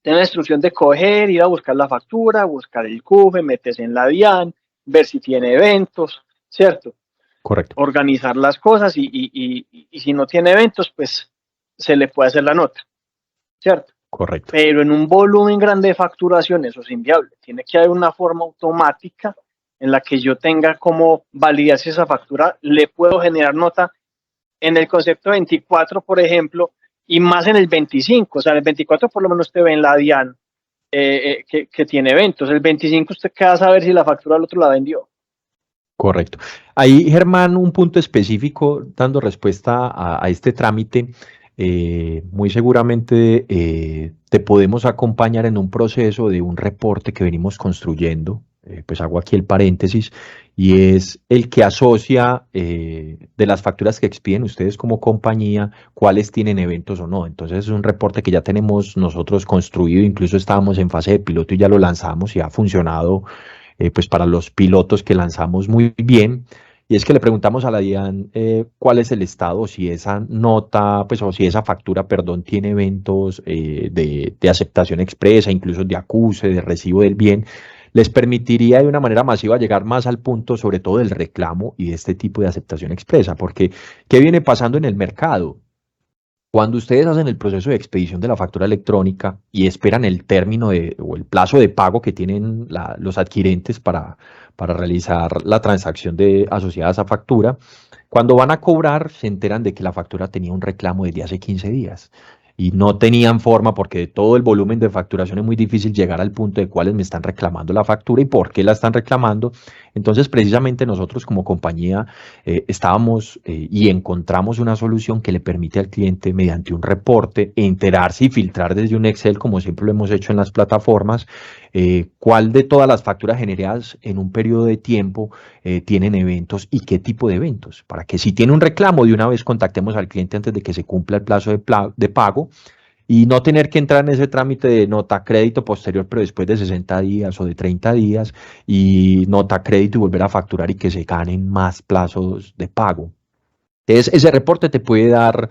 tiene la instrucción de coger, ir a buscar la factura, buscar el CUFE, meterse en la DIAN, ver si tiene eventos, ¿cierto? Correcto. Organizar las cosas y si no tiene eventos, pues se le puede hacer la nota, ¿cierto? Correcto. Pero en un volumen grande de facturación eso es inviable. Tiene que haber una forma automática en la que yo tenga como validar si esa factura le puedo generar nota en el concepto 24, por ejemplo, y más en el 25. O sea, en el 24 por lo menos usted ve en la DIAN que tiene eventos. El 25 usted queda a saber si la factura al otro la vendió. Correcto. Ahí, Germán, un punto específico dando respuesta a este trámite. Muy seguramente te podemos acompañar en un proceso de un reporte que venimos construyendo, pues hago aquí el paréntesis, y es el que asocia de las facturas que expiden ustedes como compañía, cuáles tienen eventos o no. Entonces es un reporte que ya tenemos nosotros construido, incluso estábamos en fase de piloto y ya lo lanzamos y ha funcionado pues para los pilotos que lanzamos muy bien. Y es que le preguntamos a la DIAN cuál es el estado, si esa nota, pues, o si esa factura, perdón, tiene eventos de aceptación expresa, incluso de acuse, de recibo del bien, les permitiría de una manera masiva llegar más al punto, sobre todo del reclamo y de este tipo de aceptación expresa. Porque, ¿qué viene pasando en el mercado? Cuando ustedes hacen el proceso de expedición de la factura electrónica y esperan el término o el plazo de pago que tienen los adquirentes para realizar la transacción asociada a esa factura, cuando van a cobrar se enteran de que la factura tenía un reclamo desde hace 15 días. y no tenían forma, porque de todo el volumen de facturación es muy difícil llegar al punto de cuáles me están reclamando la factura y por qué la están reclamando. Entonces, precisamente nosotros como compañía estábamos y encontramos una solución que le permite al cliente, mediante un reporte, enterarse y filtrar desde un Excel, como siempre lo hemos hecho en las plataformas, cuál de todas las facturas generadas en un periodo de tiempo tienen eventos y qué tipo de eventos, para que si tiene un reclamo, de una vez contactemos al cliente antes de que se cumpla el plazo de pago y no tener que entrar en ese trámite de nota crédito posterior, pero después de 60 días o de 30 días, y nota crédito y volver a facturar y que se ganen más plazos de pago. Entonces, ese reporte te puede dar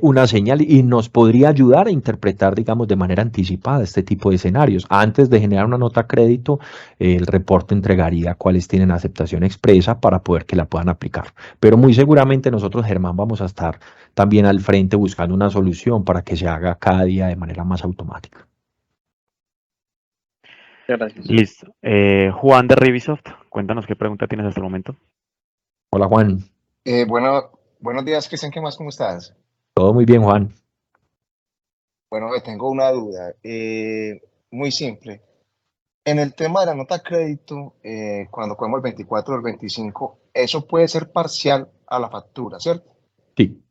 una señal y nos podría ayudar a interpretar, digamos, de manera anticipada este tipo de escenarios. Antes de generar una nota crédito, el reporte entregaría cuáles tienen aceptación expresa para poder que la puedan aplicar. Pero muy seguramente nosotros, Germán, vamos a estar también al frente buscando una solución para que se haga cada día de manera más automática. Gracias. Listo. Juan de Rivisoft, cuéntanos qué pregunta tienes hasta el momento. Hola, Juan. Buenos días, Cristian, ¿qué más? ¿Cómo estás? Todo muy bien, Juan. Bueno, tengo una duda muy simple. En el tema de la nota crédito, cuando cogemos el 24 o el 25, eso puede ser parcial a la factura, ¿cierto? Sí.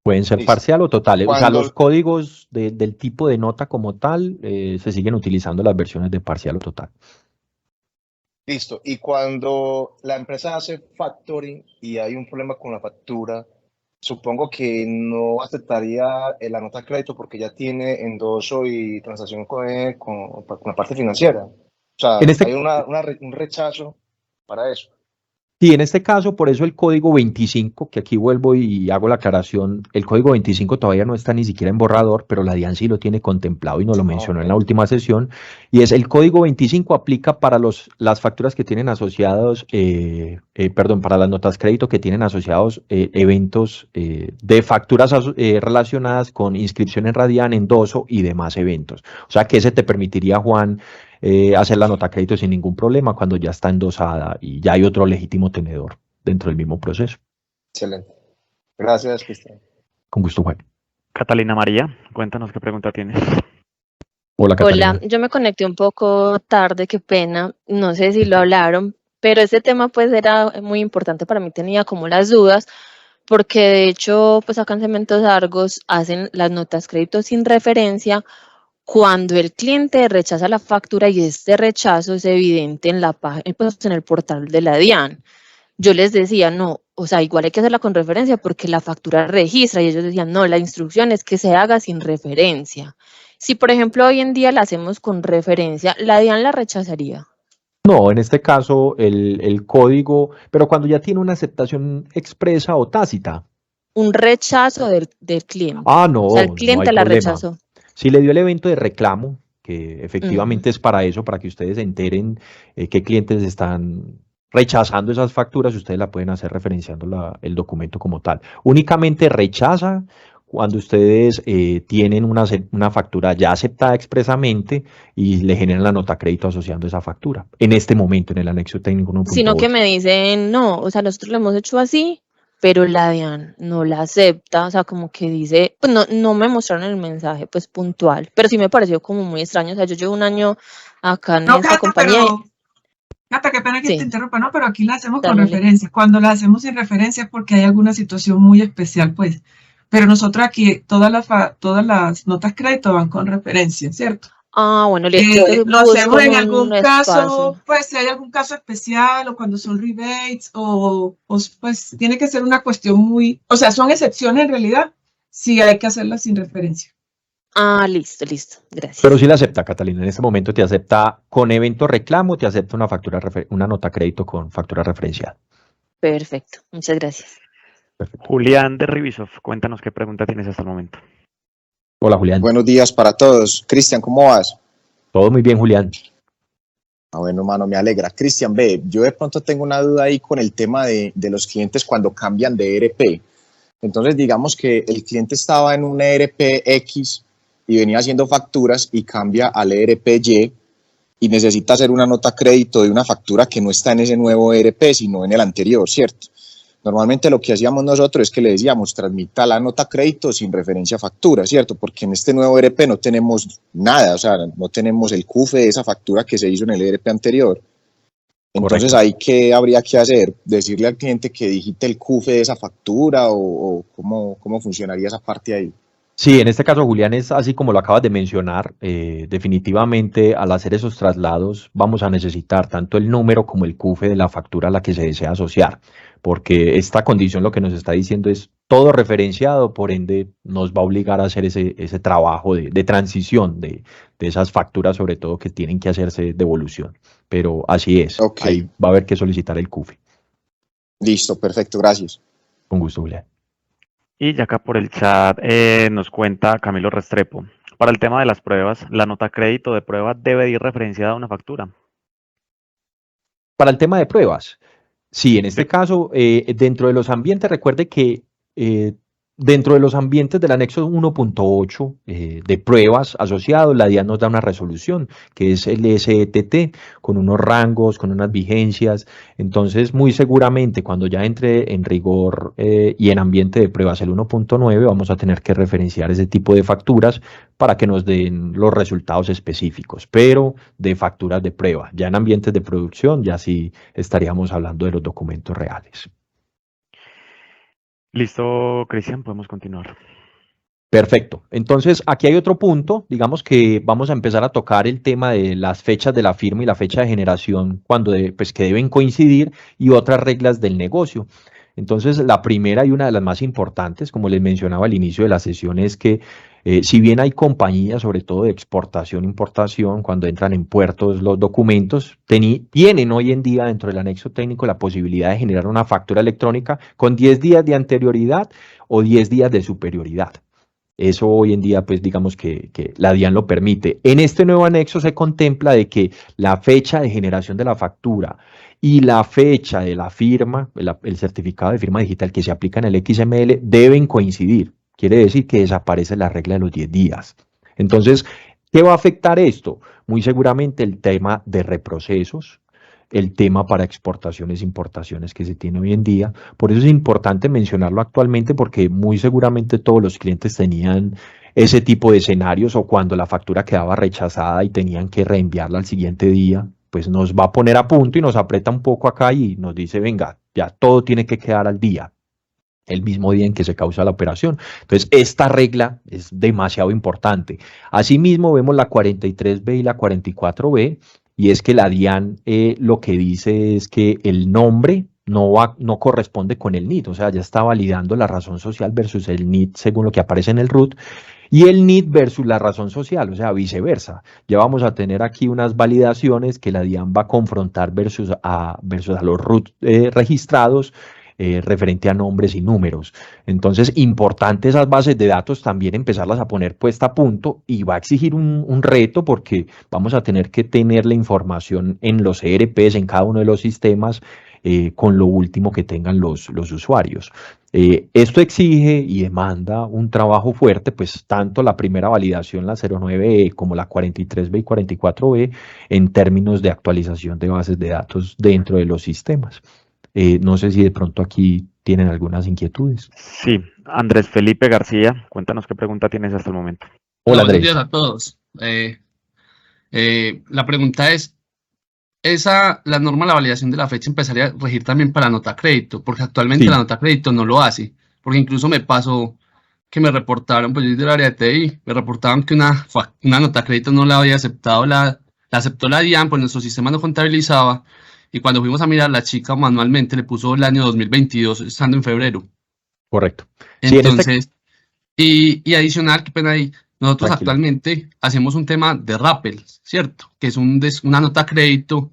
Pueden ser Listo. parcial o totales. O sea, Cuando- los códigos del tipo de nota como tal se siguen utilizando las versiones de parcial o total. Listo. Y cuando la empresa hace factoring y hay un problema con la factura, supongo que no aceptaría la nota crédito porque ya tiene endoso y transacción con la parte financiera. O sea, En este- hay un rechazo para eso. Sí, en este caso, por eso el código 25, que aquí vuelvo y hago la aclaración, el código 25 todavía no está ni siquiera en borrador, pero la DIAN sí lo tiene contemplado y nos lo mencionó en la última sesión, y es el código 25 aplica para las facturas que tienen asociados, para las notas crédito que tienen asociados eventos de facturas relacionadas con inscripción en Radian, endoso y demás eventos. O sea que ese te permitiría, Juan, hacer la nota crédito sin ningún problema cuando ya está endosada y ya hay otro legítimo tenedor dentro del mismo proceso. Excelente. Gracias, Cristian. Con gusto, Juan. Catalina María, cuéntanos qué pregunta tienes. Hola, Catalina. Hola, yo me conecté un poco tarde, qué pena, no sé si lo hablaron, pero ese tema pues era muy importante para mí, tenía como las dudas, porque de hecho pues acá en Cementos Argos hacen las notas crédito sin referencia cuando el cliente rechaza la factura y este rechazo es evidente en la página, pues en el portal de la DIAN. Yo les decía, no, o sea, igual hay que hacerla con referencia porque la factura registra y ellos decían, no, la instrucción es que se haga sin referencia. Si, por ejemplo, hoy en día la hacemos con referencia, ¿la DIAN la rechazaría? No, en este caso el código, pero cuando ya tiene una aceptación expresa o tácita. Un rechazo del cliente. Ah, no, O sea, el no cliente hay la problema. rechazó. Si le dio el evento de reclamo, que efectivamente es para eso, para que ustedes se enteren qué clientes están rechazando esas facturas, ustedes la pueden hacer referenciando el documento como tal. Únicamente rechaza cuando ustedes tienen una factura ya aceptada expresamente y le generan la nota crédito asociando esa factura. En este momento, en el anexo técnico 1.8. Sino que me dicen, no, o sea, nosotros lo hemos hecho así, pero la DIAN no la acepta, o sea, como que dice, pues no me mostraron el mensaje, pues puntual, pero sí me pareció como muy extraño, o sea, yo llevo un año acá en esta compañía. Cata, qué pena que Sí. te interrumpa, no, pero aquí la hacemos con Dale. referencia. Cuando la hacemos sin referencia es porque hay alguna situación muy especial, pues. Pero nosotros aquí, todas las notas crédito van con referencia, ¿cierto? Ah, bueno, listo. Lo hacemos en algún caso, espacio. pues si hay algún caso especial o cuando son rebates o pues tiene que ser una cuestión muy, o sea, son excepciones en realidad, sí hay que hacerlas sin referencia. Ah, listo, gracias. Pero sí la acepta, Catalina. En este momento te acepta con evento reclamo, te acepta una nota crédito con factura referenciada. Perfecto, muchas gracias. Perfecto. Julián de Rivisoft, cuéntanos qué pregunta tienes hasta el momento. Hola, Julián. Buenos días para todos. Cristian, ¿cómo vas? Todo muy bien, Julián. Ah, bueno, hermano, me alegra. Cristian, ve, yo de pronto tengo una duda ahí con el tema de los clientes cuando cambian de ERP. Entonces, digamos que el cliente estaba en un ERP X y venía haciendo facturas y cambia al ERP Y y necesita hacer una nota crédito de una factura que no está en ese nuevo ERP, sino en el anterior, ¿cierto? Normalmente lo que hacíamos nosotros es que le decíamos transmita la nota crédito sin referencia a factura, ¿cierto? Porque en este nuevo ERP no tenemos nada, o sea, no tenemos el CUFE de esa factura que se hizo en el ERP anterior. Entonces, Correcto. ¿ahí qué habría que hacer? ¿Decirle al cliente que digite el CUFE de esa factura o cómo funcionaría esa parte ahí? Sí, en este caso, Julián, es así como lo acabas de mencionar. Definitivamente, al hacer esos traslados, vamos a necesitar tanto el número como el CUFE de la factura a la que se desea asociar, porque esta condición lo que nos está diciendo es todo referenciado, por ende, nos va a obligar a hacer ese trabajo de transición de esas facturas, sobre todo que tienen que hacerse devolución. Pero así es, Ok, ahí va a haber que solicitar el CUFE. listo, perfecto, gracias. Con gusto, Julián. Y ya acá por el chat nos cuenta Camilo Restrepo. Para el tema de las pruebas, la nota crédito de prueba debe ir referenciada a una factura. Para el tema de pruebas, sí, en este Sí. caso, dentro de los ambientes, recuerde que dentro de los ambientes del anexo 1.8 de pruebas asociados, la DIAN nos da una resolución, que es el SETT, con unos rangos, con unas vigencias. Entonces, muy seguramente, cuando ya entre en rigor y en ambiente de pruebas el 1.9, vamos a tener que referenciar ese tipo de facturas para que nos den los resultados específicos, pero de facturas de prueba. Ya en ambientes de producción, ya sí estaríamos hablando de los documentos reales. Listo, Cristian, podemos continuar. Perfecto. Entonces, aquí hay otro punto, digamos que vamos a empezar a tocar el tema de las fechas de la firma y la fecha de generación pues que deben coincidir y otras reglas del negocio. Entonces, la primera y una de las más importantes, como les mencionaba al inicio de la sesión, es que si bien hay compañías, sobre todo de exportación, importación, cuando entran en puertos los documentos, tienen hoy en día dentro del anexo técnico la posibilidad de generar una factura electrónica con 10 días de anterioridad o 10 días de superioridad. Eso hoy en día, pues digamos que la DIAN lo permite. En este nuevo anexo se contempla de que la fecha de generación de la factura y la fecha de la firma, el certificado de firma digital que se aplica en el XML, deben coincidir. Quiere decir que desaparece la regla de los 10 días. Entonces, ¿qué va a afectar esto? Muy seguramente el tema de reprocesos, el tema para exportaciones e importaciones que se tiene hoy en día. Por eso es importante mencionarlo actualmente, porque muy seguramente todos los clientes tenían ese tipo de escenarios, o cuando la factura quedaba rechazada y tenían que reenviarla al siguiente día, pues nos va a poner a punto y nos aprieta un poco acá y nos dice, venga, ya todo tiene que quedar al día, el mismo día en que se causa la operación. Entonces, esta regla es demasiado importante. Asimismo, vemos la 43B y la 44B, y es que la DIAN lo que dice es que el nombre no corresponde con el NIT, o sea, ya está validando la razón social versus el NIT según lo que aparece en el RUT, y el NIT versus la razón social, o sea, viceversa. Ya vamos a tener aquí unas validaciones que la DIAN va a confrontar versus a los RUT registrados, referente a nombres y números. Entonces, importante esas bases de datos también empezarlas a poner puesta a punto, y va a exigir un reto, porque vamos a tener que tener la información en los ERPs, en cada uno de los sistemas, con lo último que tengan los usuarios. Esto exige y demanda un trabajo fuerte, pues tanto la primera validación, la 09E, como la 43B y 44B, en términos de actualización de bases de datos dentro de los sistemas. No sé si de pronto aquí tienen algunas inquietudes. Sí, Andrés Felipe García, cuéntanos qué pregunta tienes hasta el momento. Hola, Buenos Andrés. días a todos. La pregunta es, la norma, la validación de la fecha empezaría a regir también para nota crédito, porque actualmente Sí. la nota crédito no lo hace, porque incluso me pasó que me reportaron, pues yo del área de TI, me reportaban que una nota crédito no la había aceptado, la aceptó la DIAN, pues nuestro sistema no contabilizaba, y cuando fuimos a mirar, la chica manualmente le puso el año 2022, estando en febrero. Correcto. Sí, Entonces, y adicional, qué pena ahí, nosotros Tranquilo. actualmente hacemos un tema de rappel, ¿cierto? Que es una nota crédito,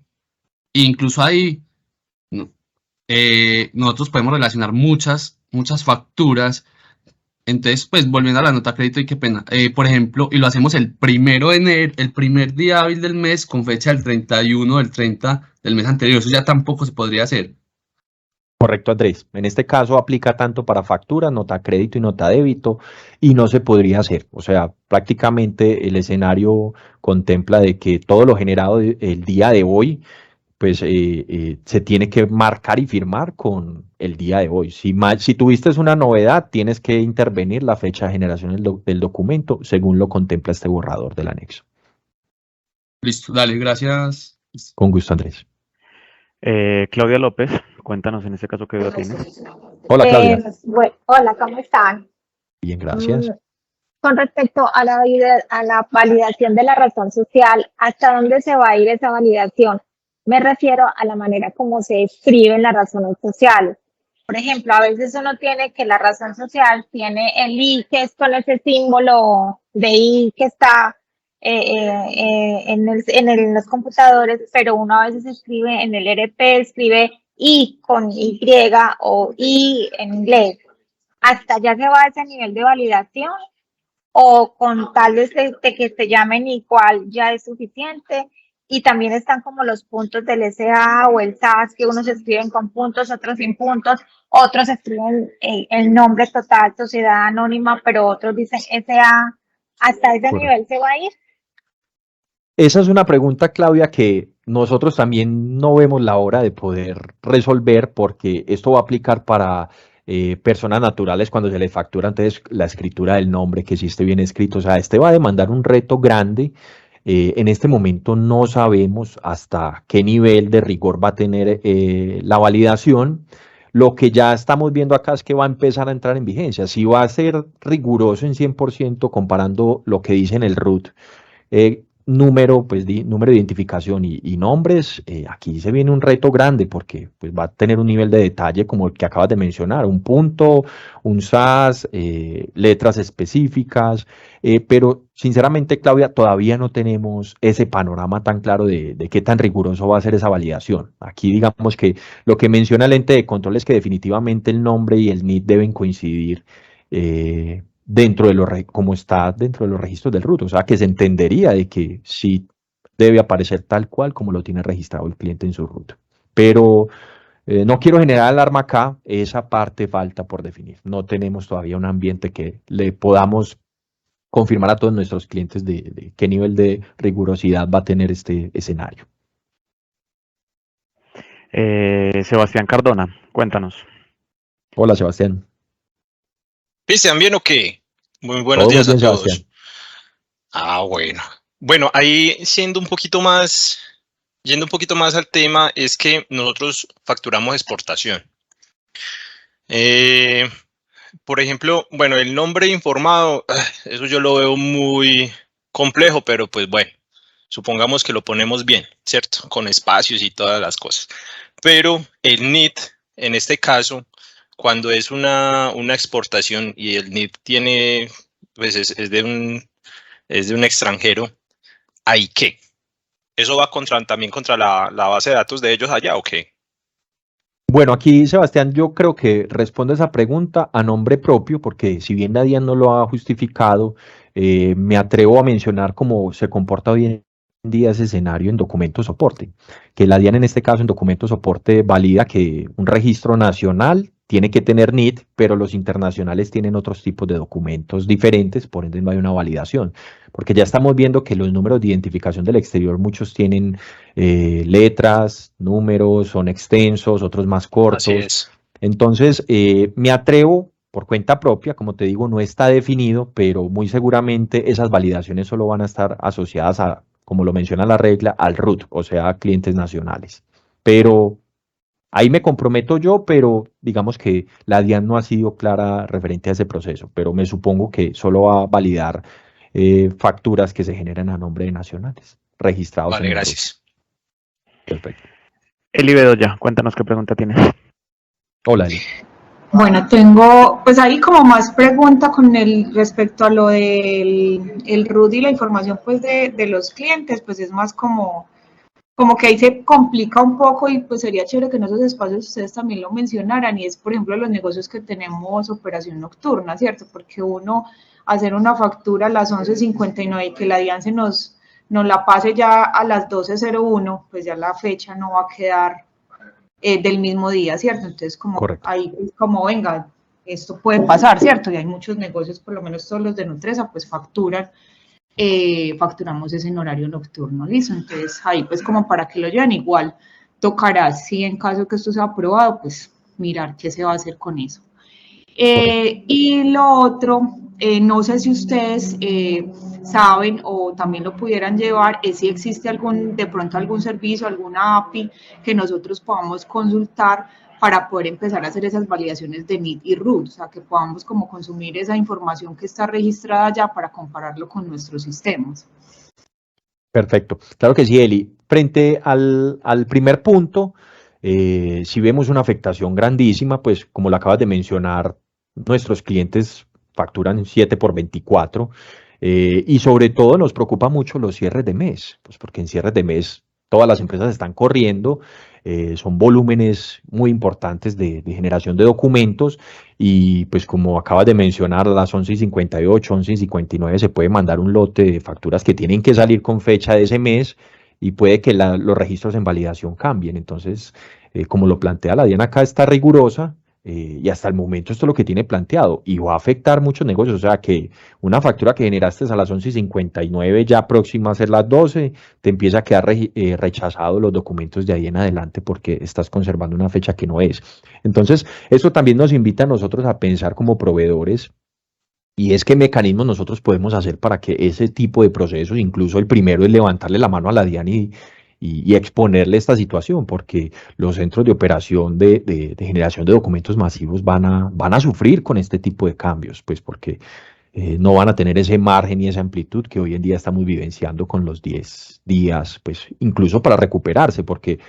e incluso ahí nosotros podemos relacionar muchas facturas. Entonces, pues volviendo a la nota crédito, y qué pena, por ejemplo, y lo hacemos el 1 de enero, el primer día hábil del mes, con fecha del 31 del 30 del mes anterior. Eso ya tampoco se podría hacer. Correcto, Andrés. En este caso aplica tanto para factura, nota crédito y nota débito, y no se podría hacer. O sea, prácticamente el escenario contempla de que todo lo generado el día de hoy pues se tiene que marcar y firmar con el día de hoy. Si tuviste una novedad, tienes que intervenir la fecha de generación del documento según lo contempla este borrador del anexo. Listo, dale, gracias. Con gusto, Andrés. Claudia López, cuéntanos en este caso qué duda tienes. Hola, Claudia. Hola, ¿cómo están? Bien, gracias. Con respecto a la validación de la razón social, ¿hasta dónde se va a ir esa validación? Me refiero a la manera como se escriben las razones sociales. Por ejemplo, a veces uno tiene que la razón social tiene el I, que es con ese símbolo de I que está en los computadores, pero uno a veces escribe en el RP, escribe I con Y o I en inglés. ¿Hasta allá se va ese nivel de validación? ¿O con tal de que se llamen igual ya es suficiente? Y también están como los puntos del SA o el SAS, que unos escriben con puntos, otros sin puntos, otros escriben el nombre total, sociedad anónima, pero otros dicen SA. ¿Hasta ese nivel se va a ir? Esa es una pregunta, Claudia, que nosotros también no vemos la hora de poder resolver, porque esto va a aplicar para personas naturales cuando se les factura entonces la escritura del nombre, que sí esté bien escrito. O sea, este va a demandar un reto grande. En este momento no sabemos hasta qué nivel de rigor va a tener la validación. Lo que ya estamos viendo acá es que va a empezar a entrar en vigencia. Si va a ser riguroso en 100% comparando lo que dice en el RUT, número de identificación y nombres, aquí se viene un reto grande porque pues, va a tener un nivel de detalle como el que acabas de mencionar, un punto, un SAS, letras específicas, pero sinceramente, Claudia, todavía no tenemos ese panorama tan claro de qué tan riguroso va a ser esa validación. Aquí digamos que lo que menciona el ente de control es que definitivamente el nombre y el NID deben coincidir dentro de como está dentro de los registros del RUT, o sea que se entendería de que sí debe aparecer tal cual como lo tiene registrado el cliente en su RUT. Pero no quiero generar alarma acá, esa parte falta por definir. No tenemos todavía un ambiente que le podamos confirmar a todos nuestros clientes de qué nivel de rigurosidad va a tener este escenario. Sebastián Cardona, cuéntanos. Hola, Sebastián. ¿Cristian, bien o qué? Muy buenos Todo muy días a bien, todos. Sebastián. Bueno. Bueno, ahí yendo un poquito más al tema, es que nosotros facturamos exportación. Por ejemplo, bueno, el nombre informado, eso yo lo veo muy complejo, pero pues bueno, supongamos que lo ponemos bien, ¿cierto? Con espacios y todas las cosas. Pero el NID, en este caso, cuando es una exportación y el NID tiene, pues es de un extranjero, ¿hay qué? ¿Eso va también contra la base de datos de ellos allá o qué? Bueno, aquí, Sebastián, yo creo que respondo esa pregunta a nombre propio, porque si bien la DIAN no lo ha justificado, me atrevo a mencionar cómo se comporta hoy en día ese escenario en documento soporte, que la DIAN en este caso en documento soporte valida que un registro nacional tiene que tener NID, pero los internacionales tienen otros tipos de documentos diferentes, por ende no hay una validación, porque ya estamos viendo que los números de identificación del exterior, muchos tienen letras, números, son extensos, otros más cortos. Así es. Entonces, me atrevo por cuenta propia, como te digo, no está definido, pero muy seguramente esas validaciones solo van a estar asociadas a, como lo menciona la regla, al RUT, o sea, a clientes nacionales. Pero ahí me comprometo yo, pero digamos que la DIAN no ha sido clara referente a ese proceso, pero me supongo que solo va a validar facturas que se generen a nombre de nacionales registrados. Vale, en el gracias. RUT. Perfecto. Eli Bedoya, cuéntanos qué pregunta tienes. Hola, Eli. Bueno, tengo pues ahí como más pregunta con respecto a lo del RUT y la información pues de los clientes, pues es más como que ahí se complica un poco y pues sería chévere que en esos espacios ustedes también lo mencionaran, y es por ejemplo los negocios que tenemos operación nocturna, ¿cierto? Porque uno hacer una factura a las 11:59 y que la DIAN nos la pase ya a las 12:01, pues ya la fecha no va a quedar del mismo día, ¿cierto? Entonces como Correcto. ahí es como, venga, esto puede pasar, ¿cierto? Y hay muchos negocios, por lo menos todos los de Nutresa, pues facturamos ese en horario nocturno, ¿listo? Entonces ahí pues como para que lo lleven igual. tocará, si en caso que esto sea aprobado, pues mirar qué se va a hacer con eso. Y lo otro, no sé si ustedes saben o también lo pudieran llevar, es si existe de pronto algún servicio, alguna API que nosotros podamos consultar para poder empezar a hacer esas validaciones de NIT y RUT, o sea, que podamos como consumir esa información que está registrada ya para compararlo con nuestros sistemas. Perfecto. Claro que sí, Eli. Frente al primer punto, si vemos una afectación grandísima, pues como lo acabas de mencionar, nuestros clientes facturan 7 por 24 y sobre todo nos preocupa mucho los cierres de mes, pues porque en cierres de mes todas las empresas están corriendo, son volúmenes muy importantes de generación de documentos y pues como acabas de mencionar, a las 11:58, 11:59 se puede mandar un lote de facturas que tienen que salir con fecha de ese mes y puede que los registros en validación cambien. Entonces, como lo plantea la DIAN acá, está rigurosa y hasta el momento esto es lo que tiene planteado y va a afectar muchos negocios. O sea que una factura que generaste a las 11:59 ya próxima a ser las 12, te empieza a quedar rechazado los documentos de ahí en adelante porque estás conservando una fecha que no es. Entonces, eso también nos invita a nosotros a pensar como proveedores y es qué mecanismos nosotros podemos hacer para que ese tipo de procesos, incluso el primero es levantarle la mano a la DIAN y exponerle esta situación, porque los centros de operación de generación de documentos masivos van a sufrir con este tipo de cambios, pues porque no van a tener ese margen y esa amplitud que hoy en día estamos vivenciando con los 10 días, pues incluso para recuperarse, porque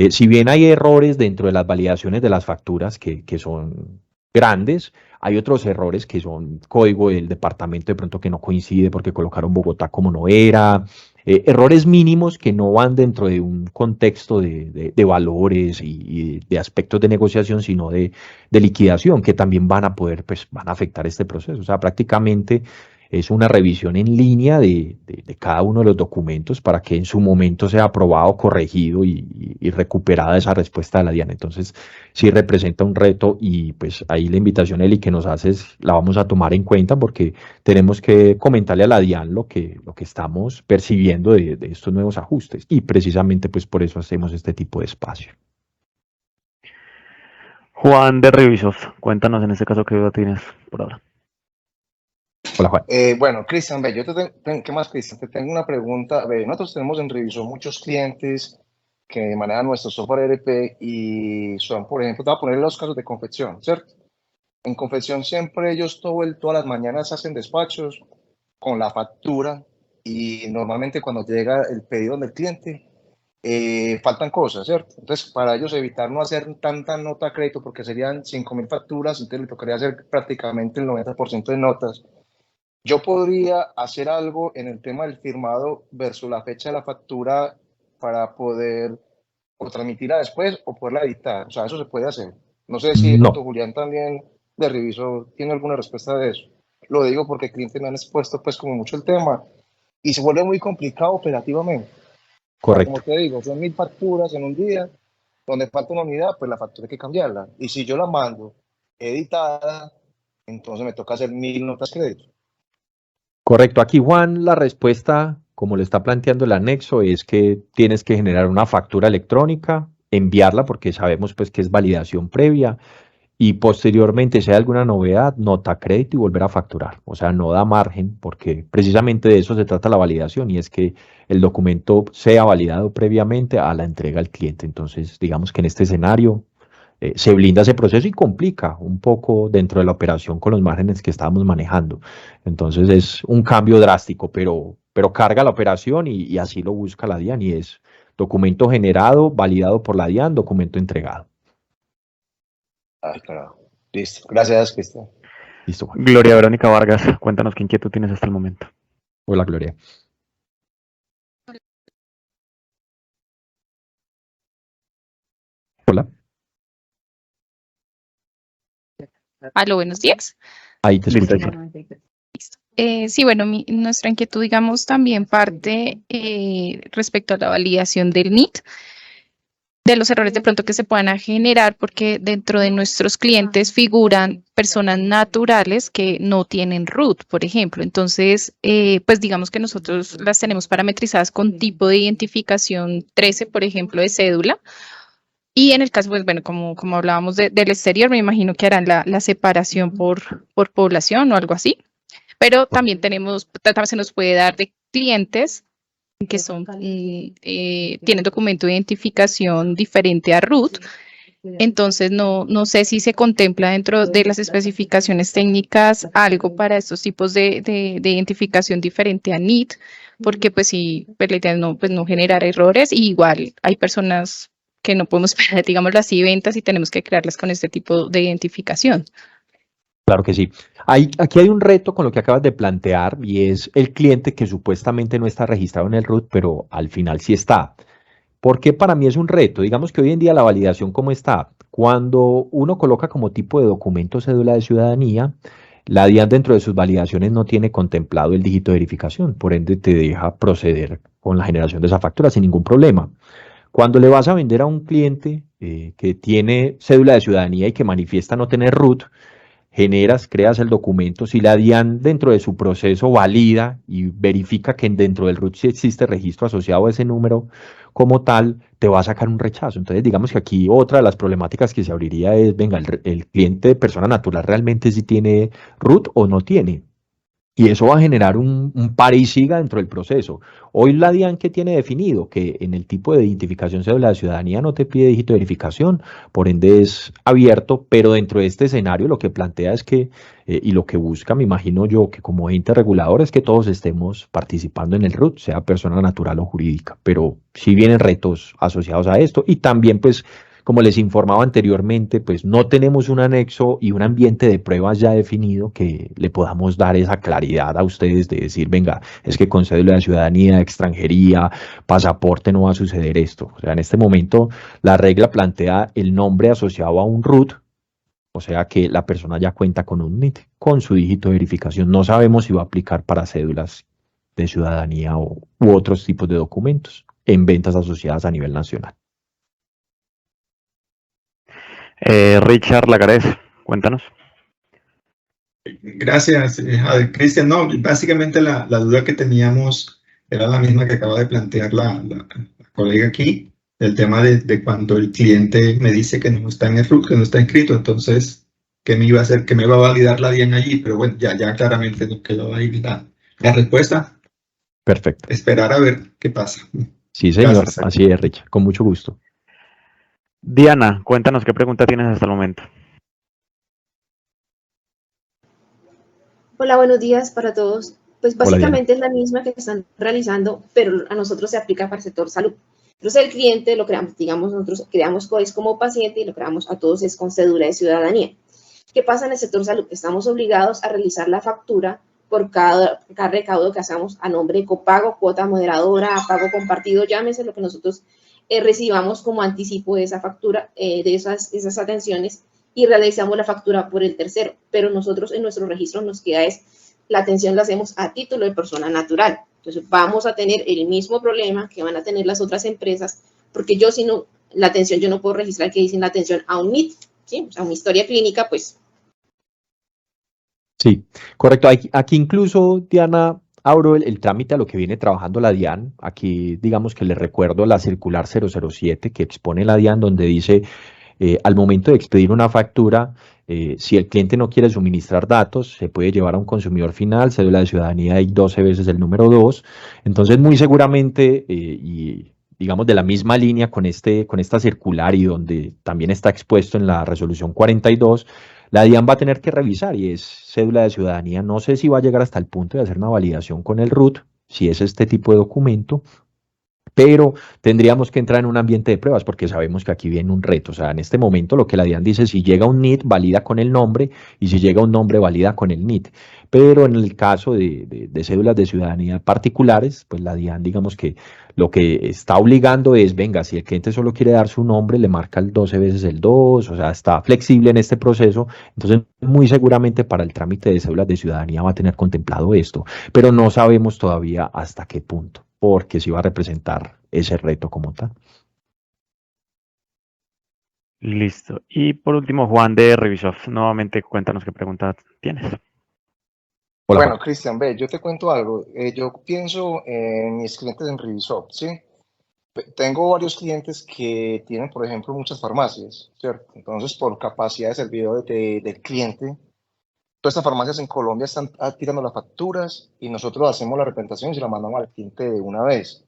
si bien hay errores dentro de las validaciones de las facturas que son grandes, hay otros errores que son código del departamento de pronto que no coincide porque colocaron Bogotá como no era, errores mínimos que no van dentro de un contexto de valores y de aspectos de negociación, sino de liquidación, que también van a poder, pues van a afectar este proceso. O sea, prácticamente es una revisión en línea de cada uno de los documentos para que en su momento sea aprobado, corregido y recuperada esa respuesta de la DIAN. Entonces, sí representa un reto y pues ahí la invitación, Eli, que nos haces, la vamos a tomar en cuenta porque tenemos que comentarle a la DIAN lo que estamos percibiendo de estos nuevos ajustes y precisamente pues por eso hacemos este tipo de espacio. Juan de Revisoft, cuéntanos en este caso qué duda tienes por ahora. Hola, Juan. Bueno, Cristian, ve, yo ¿qué más, Cristian? Te tengo una pregunta. Ve, nosotros tenemos en Revisor muchos clientes que manejan nuestro software ERP y son, por ejemplo, te voy a poner los casos de confección, ¿cierto? En confección siempre ellos todas las mañanas hacen despachos con la factura y normalmente cuando llega el pedido del cliente faltan cosas, ¿cierto? Entonces, para ellos evitar no hacer tanta nota a crédito porque serían 5.000 facturas, entonces le tocaría hacer prácticamente el 90% de notas. Yo podría hacer algo en el tema del firmado versus la fecha de la factura para poder o transmitirla después o poderla editar. O sea, eso se puede hacer. No sé si de pronto Julián también de Revisor tiene alguna respuesta de eso. Lo digo porque clientes me han expuesto pues como mucho el tema y se vuelve muy complicado operativamente. Correcto. O sea, como te digo, son 1.000 facturas en un día, donde falta una unidad, pues la factura hay que cambiarla. Y si yo la mando editada, entonces me toca hacer 1.000 notas crédito. Correcto. Aquí, Juan, la respuesta, como le está planteando el anexo, es que tienes que generar una factura electrónica, enviarla porque sabemos pues que es validación previa y posteriormente, si hay alguna novedad, nota crédito y volver a facturar. O sea, no da margen porque precisamente de eso se trata la validación y es que el documento sea validado previamente a la entrega al cliente. Entonces, digamos que en este escenario se blinda ese proceso y complica un poco dentro de la operación con los márgenes que estábamos manejando. Entonces es un cambio drástico, pero carga la operación y así lo busca la DIAN y es documento generado, validado por la DIAN, documento entregado. Ay, claro. Listo. Gracias, Cristian. Listo, Juan. Gloria Verónica Vargas, cuéntanos qué inquietud tienes hasta el momento. Hola, Gloria. Hola. Aló, buenos días. Ahí te escucho. Sí, bueno, nuestra inquietud, digamos, también parte respecto a la validación del NIT. de los errores de pronto que se puedan generar, porque dentro de nuestros clientes figuran personas naturales que no tienen root, por ejemplo. Entonces, pues digamos que nosotros las tenemos parametrizadas con tipo de identificación 13, por ejemplo, de cédula. Y en el caso, pues bueno, como hablábamos del exterior, me imagino que harán la separación por población o algo así. Pero también se nos puede dar de clientes que tienen documento de identificación diferente a root. Entonces, no sé si se contempla dentro de las especificaciones técnicas algo para estos tipos de identificación diferente a NIT, porque pues sí, pues la idea es no generar errores, y igual hay personas que no podemos esperar, digámoslo así, ventas, y tenemos que crearlas con este tipo de identificación. Claro que sí. Aquí hay un reto con lo que acabas de plantear y es el cliente que supuestamente no está registrado en el RUT, pero al final sí está. ¿Por qué para mí es un reto? Digamos que hoy en día la validación, ¿cómo está? Cuando uno coloca como tipo de documento cédula de ciudadanía, la DIAN dentro de sus validaciones no tiene contemplado el dígito de verificación, por ende te deja proceder con la generación de esa factura sin ningún problema. Cuando le vas a vender a un cliente que tiene cédula de ciudadanía y que manifiesta no tener RUT, creas el documento, si la DIAN dentro de su proceso valida y verifica que dentro del RUT sí existe registro asociado a ese número como tal, te va a sacar un rechazo. Entonces, digamos que aquí otra de las problemáticas que se abriría es, venga, el cliente de persona natural realmente sí tiene RUT o no tiene. Y eso va a generar un pare y siga dentro del proceso. Hoy la DIAN que tiene definido que en el tipo de identificación cédula de ciudadanía no te pide dígito de verificación, por ende es abierto, pero dentro de este escenario lo que plantea es que, y lo que busca, me imagino yo, que como ente regulador es que todos estemos participando en el RUT, sea persona natural o jurídica, pero sí vienen retos asociados a esto y también pues como les informaba anteriormente, pues no tenemos un anexo y un ambiente de pruebas ya definido que le podamos dar esa claridad a ustedes de decir, venga, es que con cédula de ciudadanía, extranjería, pasaporte no va a suceder esto. O sea, en este momento la regla plantea el nombre asociado a un RUT, o sea que la persona ya cuenta con un NIT, con su dígito de verificación. No sabemos si va a aplicar para cédulas de ciudadanía u otros tipos de documentos en ventas asociadas a nivel nacional. Richard Lagares, cuéntanos. Gracias, Cristian. No, básicamente la duda que teníamos era la misma que acaba de plantear la colega aquí, el tema de cuando el cliente me dice que no está en el RUT, que no está inscrito, entonces, ¿qué me iba a hacer? ¿Qué me va a validar la DIAN allí? Pero bueno, ya claramente nos quedó ahí la respuesta. Perfecto. Esperar a ver qué pasa. Sí, señor, Gracias. así es, Richard, con mucho gusto. Diana, cuéntanos qué pregunta tienes hasta el momento. Hola, buenos días para todos. Pues Hola, básicamente es la misma que están realizando, pero a nosotros se aplica para el sector salud. Entonces el cliente lo creamos, digamos, nosotros creamos COES como paciente y lo creamos a todos es con cédula de ciudadanía. ¿Qué pasa en el sector salud? Estamos obligados a realizar la factura por cada recaudo que hagamos a nombre de copago, cuota moderadora, pago compartido, llámese lo que nosotros recibamos como anticipo de esa factura, de esas atenciones, y realizamos la factura por el tercero, pero nosotros en nuestro registro nos queda la atención la hacemos a título de persona natural. Entonces vamos a tener el mismo problema que van a tener las otras empresas, porque yo si no, la atención yo no puedo registrar que dicen la atención a un NIT, ¿sí? O sea, una historia clínica, pues. Sí, correcto. Aquí incluso, Diana, abro el trámite a lo que viene trabajando la DIAN. Aquí, digamos que le recuerdo la circular 007 que expone la DIAN, donde dice, al momento de expedir una factura, si el cliente no quiere suministrar datos, se puede llevar a un consumidor final, cédula de ciudadanía y 12 veces el número 2. Entonces, muy seguramente, y digamos de la misma línea con esta circular y donde también está expuesto en la resolución 42, la DIAN va a tener que revisar y es cédula de ciudadanía. No sé si va a llegar hasta el punto de hacer una validación con el RUT, si es este tipo de documento, pero tendríamos que entrar en un ambiente de pruebas porque sabemos que aquí viene un reto. O sea, en este momento lo que la DIAN dice, si llega un NIT, valida con el nombre, y si llega un nombre, valida con el NIT. Pero en el caso de cédulas de ciudadanía particulares, pues la DIAN, digamos que lo que está obligando es, venga, si el cliente solo quiere dar su nombre, le marca el 12 veces el 2, o sea, está flexible en este proceso. Entonces, muy seguramente para el trámite de cédulas de ciudadanía va a tener contemplado esto, pero no sabemos todavía hasta qué punto, porque sí va a representar ese reto como tal. Listo. Y por último, Juan de Revisoft, nuevamente cuéntanos qué pregunta tienes. Hola, Bueno, Juan. Cristian, ve, yo te cuento algo. Yo pienso en mis clientes en Revisoft, ¿sí? Tengo varios clientes que tienen, por ejemplo, muchas farmacias, ¿cierto? Entonces, por capacidad de servidor del cliente, todas estas farmacias en Colombia están tirando las facturas y nosotros hacemos la representación y se la mandamos al cliente de una vez.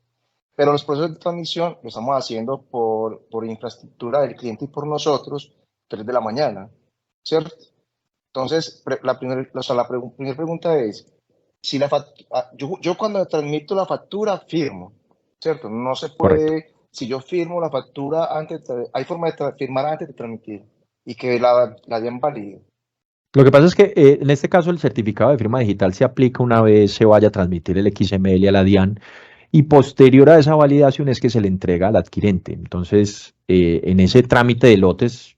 Pero los procesos de transmisión lo estamos haciendo por infraestructura del cliente y por nosotros, 3 de la mañana, ¿cierto? Entonces, la primera pregunta es, si yo cuando transmito la factura, firmo, ¿cierto? No se Correcto. puede, si yo firmo la factura antes, hay forma de firmar antes de transmitir y que la den válido. Lo que pasa es que en este caso el certificado de firma digital se aplica una vez se vaya a transmitir el XML a la DIAN y posterior a esa validación es que se le entrega al adquirente. Entonces, en ese trámite de lotes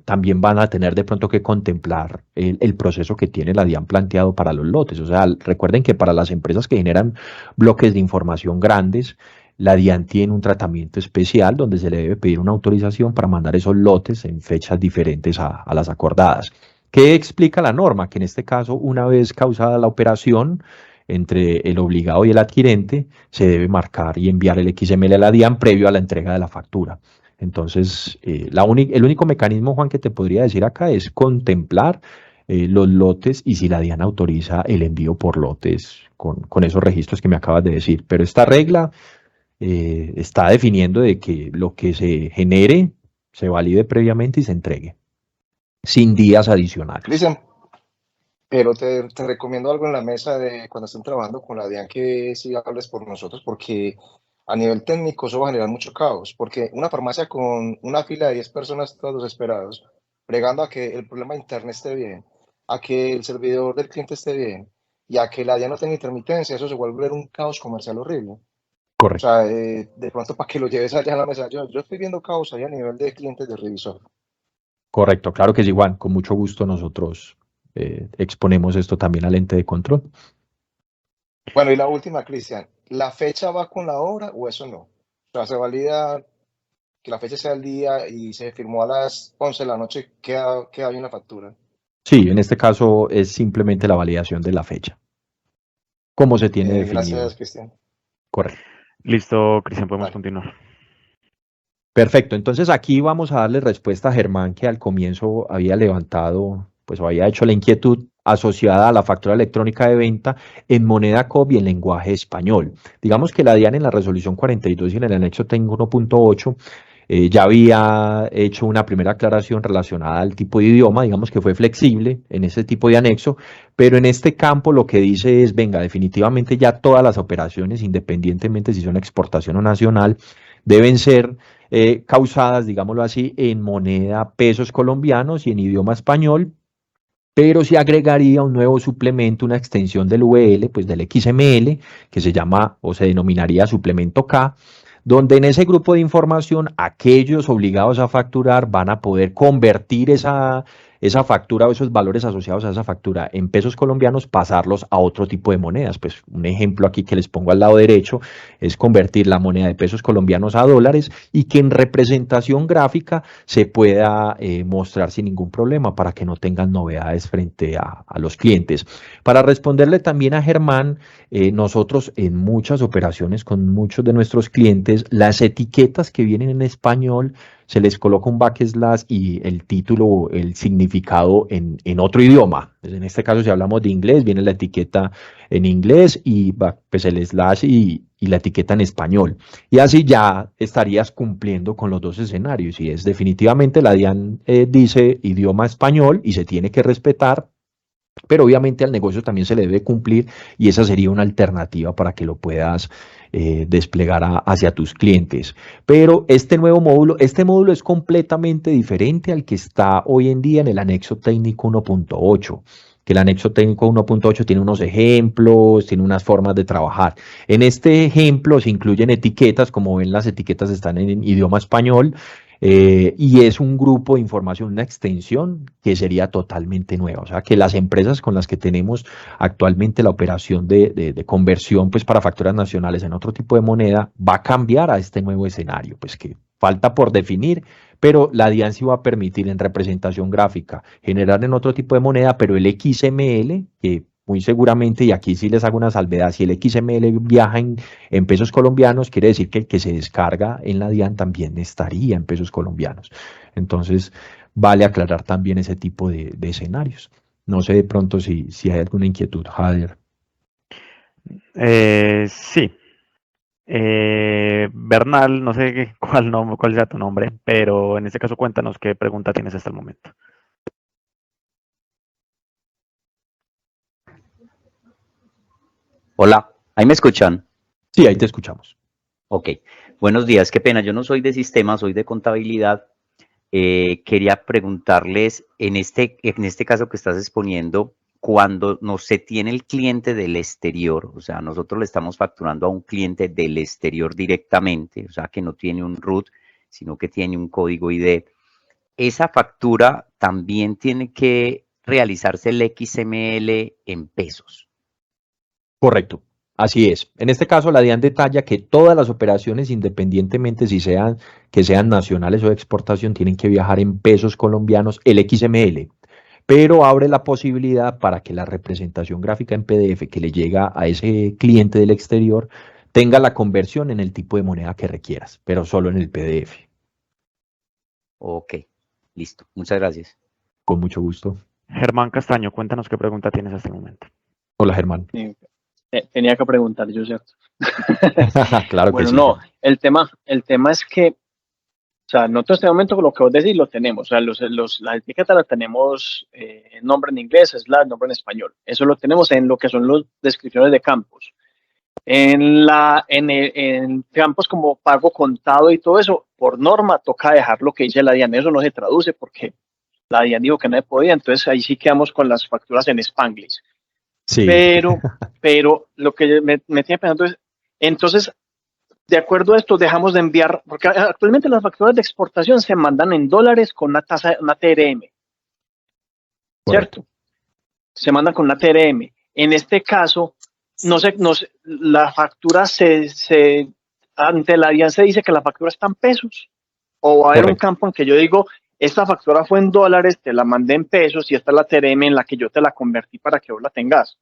también van a tener de pronto que contemplar el proceso que tiene la DIAN planteado para los lotes. O sea, recuerden que para las empresas que generan bloques de información grandes, la DIAN tiene un tratamiento especial donde se le debe pedir una autorización para mandar esos lotes en fechas diferentes a las acordadas. ¿Qué explica la norma? Que en este caso, una vez causada la operación entre el obligado y el adquirente, se debe marcar y enviar el XML a la DIAN previo a la entrega de la factura. Entonces, el único mecanismo, Juan, que te podría decir acá es contemplar los lotes y si la DIAN autoriza el envío por lotes con esos registros que me acabas de decir. Pero esta regla está definiendo de que lo que se genere se valide previamente y se entregue sin días adicionales. Cristian, pero te recomiendo algo en la mesa de cuando estén trabajando con la DIAN que sí hables por nosotros, porque a nivel técnico eso va a generar mucho caos, porque una farmacia con una fila de 10 personas todos desesperados, bregando a que el problema interno esté bien, a que el servidor del cliente esté bien, y a que la DIAN no tenga intermitencia, eso se vuelve un caos comercial horrible. Correcto. O sea, de pronto para que lo lleves allá a la mesa, yo estoy viendo caos ahí a nivel de clientes de Revisor. Correcto, claro que sí, Juan. Con mucho gusto nosotros exponemos esto también al ente de control. Bueno, y la última, Cristian, ¿la fecha va con la hora o eso no? O sea, se valida que la fecha sea el día y se firmó a las 11 de la noche, queda ahí en la factura. Sí, en este caso es simplemente la validación de la fecha. ¿Cómo se tiene definido? Gracias, Cristian. Correcto. Listo, Cristian, podemos continuar. Perfecto, entonces aquí vamos a darle respuesta a Germán, que al comienzo había levantado, pues había hecho la inquietud asociada a la factura electrónica de venta en moneda COP y en lenguaje español. Digamos que la DIAN en la resolución 42 y en el anexo técnico 1.8 ya había hecho una primera aclaración relacionada al tipo de idioma, digamos que fue flexible en ese tipo de anexo, pero en este campo lo que dice es, venga, definitivamente ya todas las operaciones, independientemente si son exportación o nacional, deben ser causadas, digámoslo así, en moneda pesos colombianos y en idioma español, pero se agregaría un nuevo suplemento, una extensión del VL, pues del XML, que se llama o se denominaría suplemento K, donde en ese grupo de información aquellos obligados a facturar van a poder convertir esa factura o esos valores asociados a esa factura en pesos colombianos, pasarlos a otro tipo de monedas. Pues un ejemplo aquí que les pongo al lado derecho es convertir la moneda de pesos colombianos a dólares y que en representación gráfica se pueda mostrar sin ningún problema para que no tengan novedades frente a los clientes. Para responderle también a Germán, nosotros en muchas operaciones con muchos de nuestros clientes, las etiquetas que vienen en español se les coloca un backslash y el título, el significado en otro idioma. En este caso, si hablamos de inglés, viene la etiqueta en inglés y pues el slash y la etiqueta en español. Y así ya estarías cumpliendo con los dos escenarios. Y es definitivamente la DIAN dice idioma español y se tiene que respetar, pero obviamente al negocio también se le debe cumplir y esa sería una alternativa para que lo puedas desplegar hacia tus clientes. Pero este módulo es completamente diferente al que está hoy en día en el anexo técnico 1.8, que el anexo técnico 1.8 tiene unos ejemplos, tiene unas formas de trabajar. En este ejemplo se incluyen etiquetas, como ven las etiquetas están en idioma español, y es un grupo de información, una extensión que sería totalmente nueva. O sea que las empresas con las que tenemos actualmente la operación de conversión pues para facturas nacionales en otro tipo de moneda va a cambiar a este nuevo escenario, pues que falta por definir, pero la DIAN sí va a permitir en representación gráfica generar en otro tipo de moneda, pero el XML, que muy seguramente, y aquí sí les hago una salvedad, si el XML viaja en pesos colombianos, quiere decir que el que se descarga en la DIAN también estaría en pesos colombianos. Entonces, vale aclarar también ese tipo de escenarios. No sé de pronto si hay alguna inquietud, Javier. Sí. Bernal, no sé cuál sea tu nombre, pero en este caso cuéntanos qué pregunta tienes hasta el momento. Hola, ¿ahí me escuchan? Sí, ahí te escuchamos. Ok, buenos días, qué pena, yo no soy de sistemas, soy de contabilidad. Quería preguntarles, en este caso que estás exponiendo, cuando no se tiene el cliente del exterior, o sea, nosotros le estamos facturando a un cliente del exterior directamente, o sea, que no tiene un RUT, sino que tiene un código ID, esa factura también tiene que realizarse el XML en pesos. Correcto, así es. En este caso, la DIAN detalla que todas las operaciones, independientemente que sean nacionales o de exportación, tienen que viajar en pesos colombianos, el XML, pero abre la posibilidad para que la representación gráfica en PDF que le llega a ese cliente del exterior tenga la conversión en el tipo de moneda que requieras, pero solo en el PDF. Ok, listo, muchas gracias. Con mucho gusto. Germán Castaño, cuéntanos qué pregunta tienes hasta el momento. Hola, Germán. Sí, tenía que preguntar yo, ¿cierto? Claro que Bueno, sí. no, el tema es que, o sea, nosotros en este momento lo que vos decís lo tenemos, o sea, las etiquetas las tenemos nombre en inglés, nombre en español. Eso lo tenemos en lo que son las descripciones de campos. En campos como pago contado y todo eso, por norma toca dejar lo que dice la DIAN, eso no se traduce porque la DIAN dijo que no se podía, entonces ahí sí quedamos con las facturas en Spanglish. Sí. Pero lo que me tiene pensando es, entonces, de acuerdo a esto, dejamos de enviar, porque actualmente las facturas de exportación se mandan en dólares con una TRM, ¿cierto? Se mandan con una TRM. En este caso, la factura ante la DIAN se dice que la factura está en pesos, o va a haber un campo en que yo digo, esta factura fue en dólares, te la mandé en pesos y esta es la TRM en la que yo te la convertí para que vos la tengas.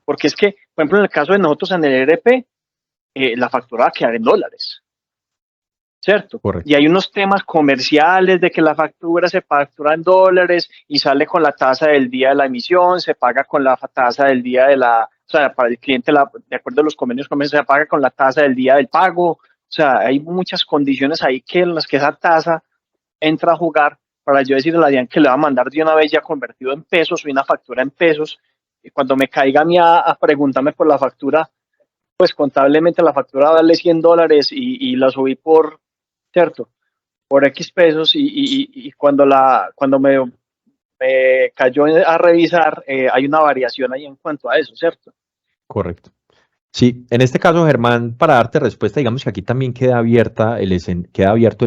Porque es que, por ejemplo, en el caso de nosotros en el ERP, la factura va a quedar en dólares, ¿cierto? Correcto. Y hay unos temas comerciales de que la factura se factura en dólares y sale con la tasa del día de la emisión, se paga con la tasa del día o sea, para el cliente, de acuerdo a los convenios comerciales, se paga con la tasa del día del pago. O sea, hay muchas condiciones ahí en las que esa tasa entra a jugar para yo decirle a la DIAN que le va a mandar de una vez ya convertido en pesos o una factura en pesos. Y cuando me caiga a mí a preguntarme por la factura, pues contablemente la factura vale $100 y la subí ¿cierto? Por X pesos y cuando me cayó a revisar, hay una variación ahí en cuanto a eso, ¿cierto? Correcto. Sí, en este caso, Germán, para darte respuesta, digamos que aquí también queda abierto el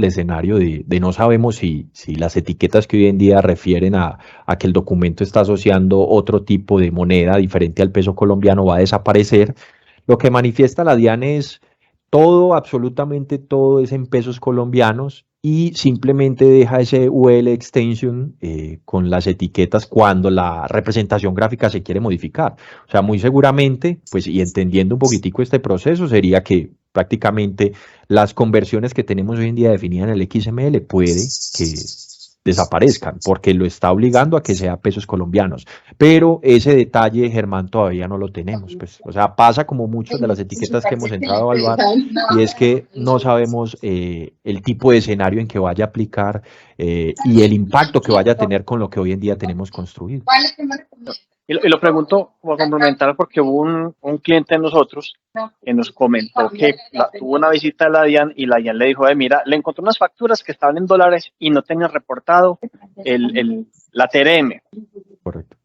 escenario de no sabemos si las etiquetas que hoy en día refieren a que el documento está asociando otro tipo de moneda diferente al peso colombiano va a desaparecer. Lo que manifiesta la DIAN es todo, absolutamente todo es en pesos colombianos y simplemente deja ese UL extension con las etiquetas cuando la representación gráfica se quiere modificar. O sea, muy seguramente, pues y entendiendo un poquitico este proceso, sería que prácticamente las conversiones que tenemos hoy en día definidas en el XML puede que desaparezcan, porque lo está obligando a que sea pesos colombianos. Pero ese detalle, Germán, todavía no lo tenemos. Pues, o sea, pasa como muchas de las etiquetas que hemos entrado a evaluar, y es que no sabemos el tipo de escenario en que vaya a aplicar y el impacto que vaya a tener con lo que hoy en día tenemos construido. Y lo pregunto como complementar porque hubo un cliente de nosotros que nos comentó que tuvo una visita a la DIAN y la DIAN le dijo, mira, le encontré unas facturas que estaban en dólares y no tenían reportado la TRM. Correcto.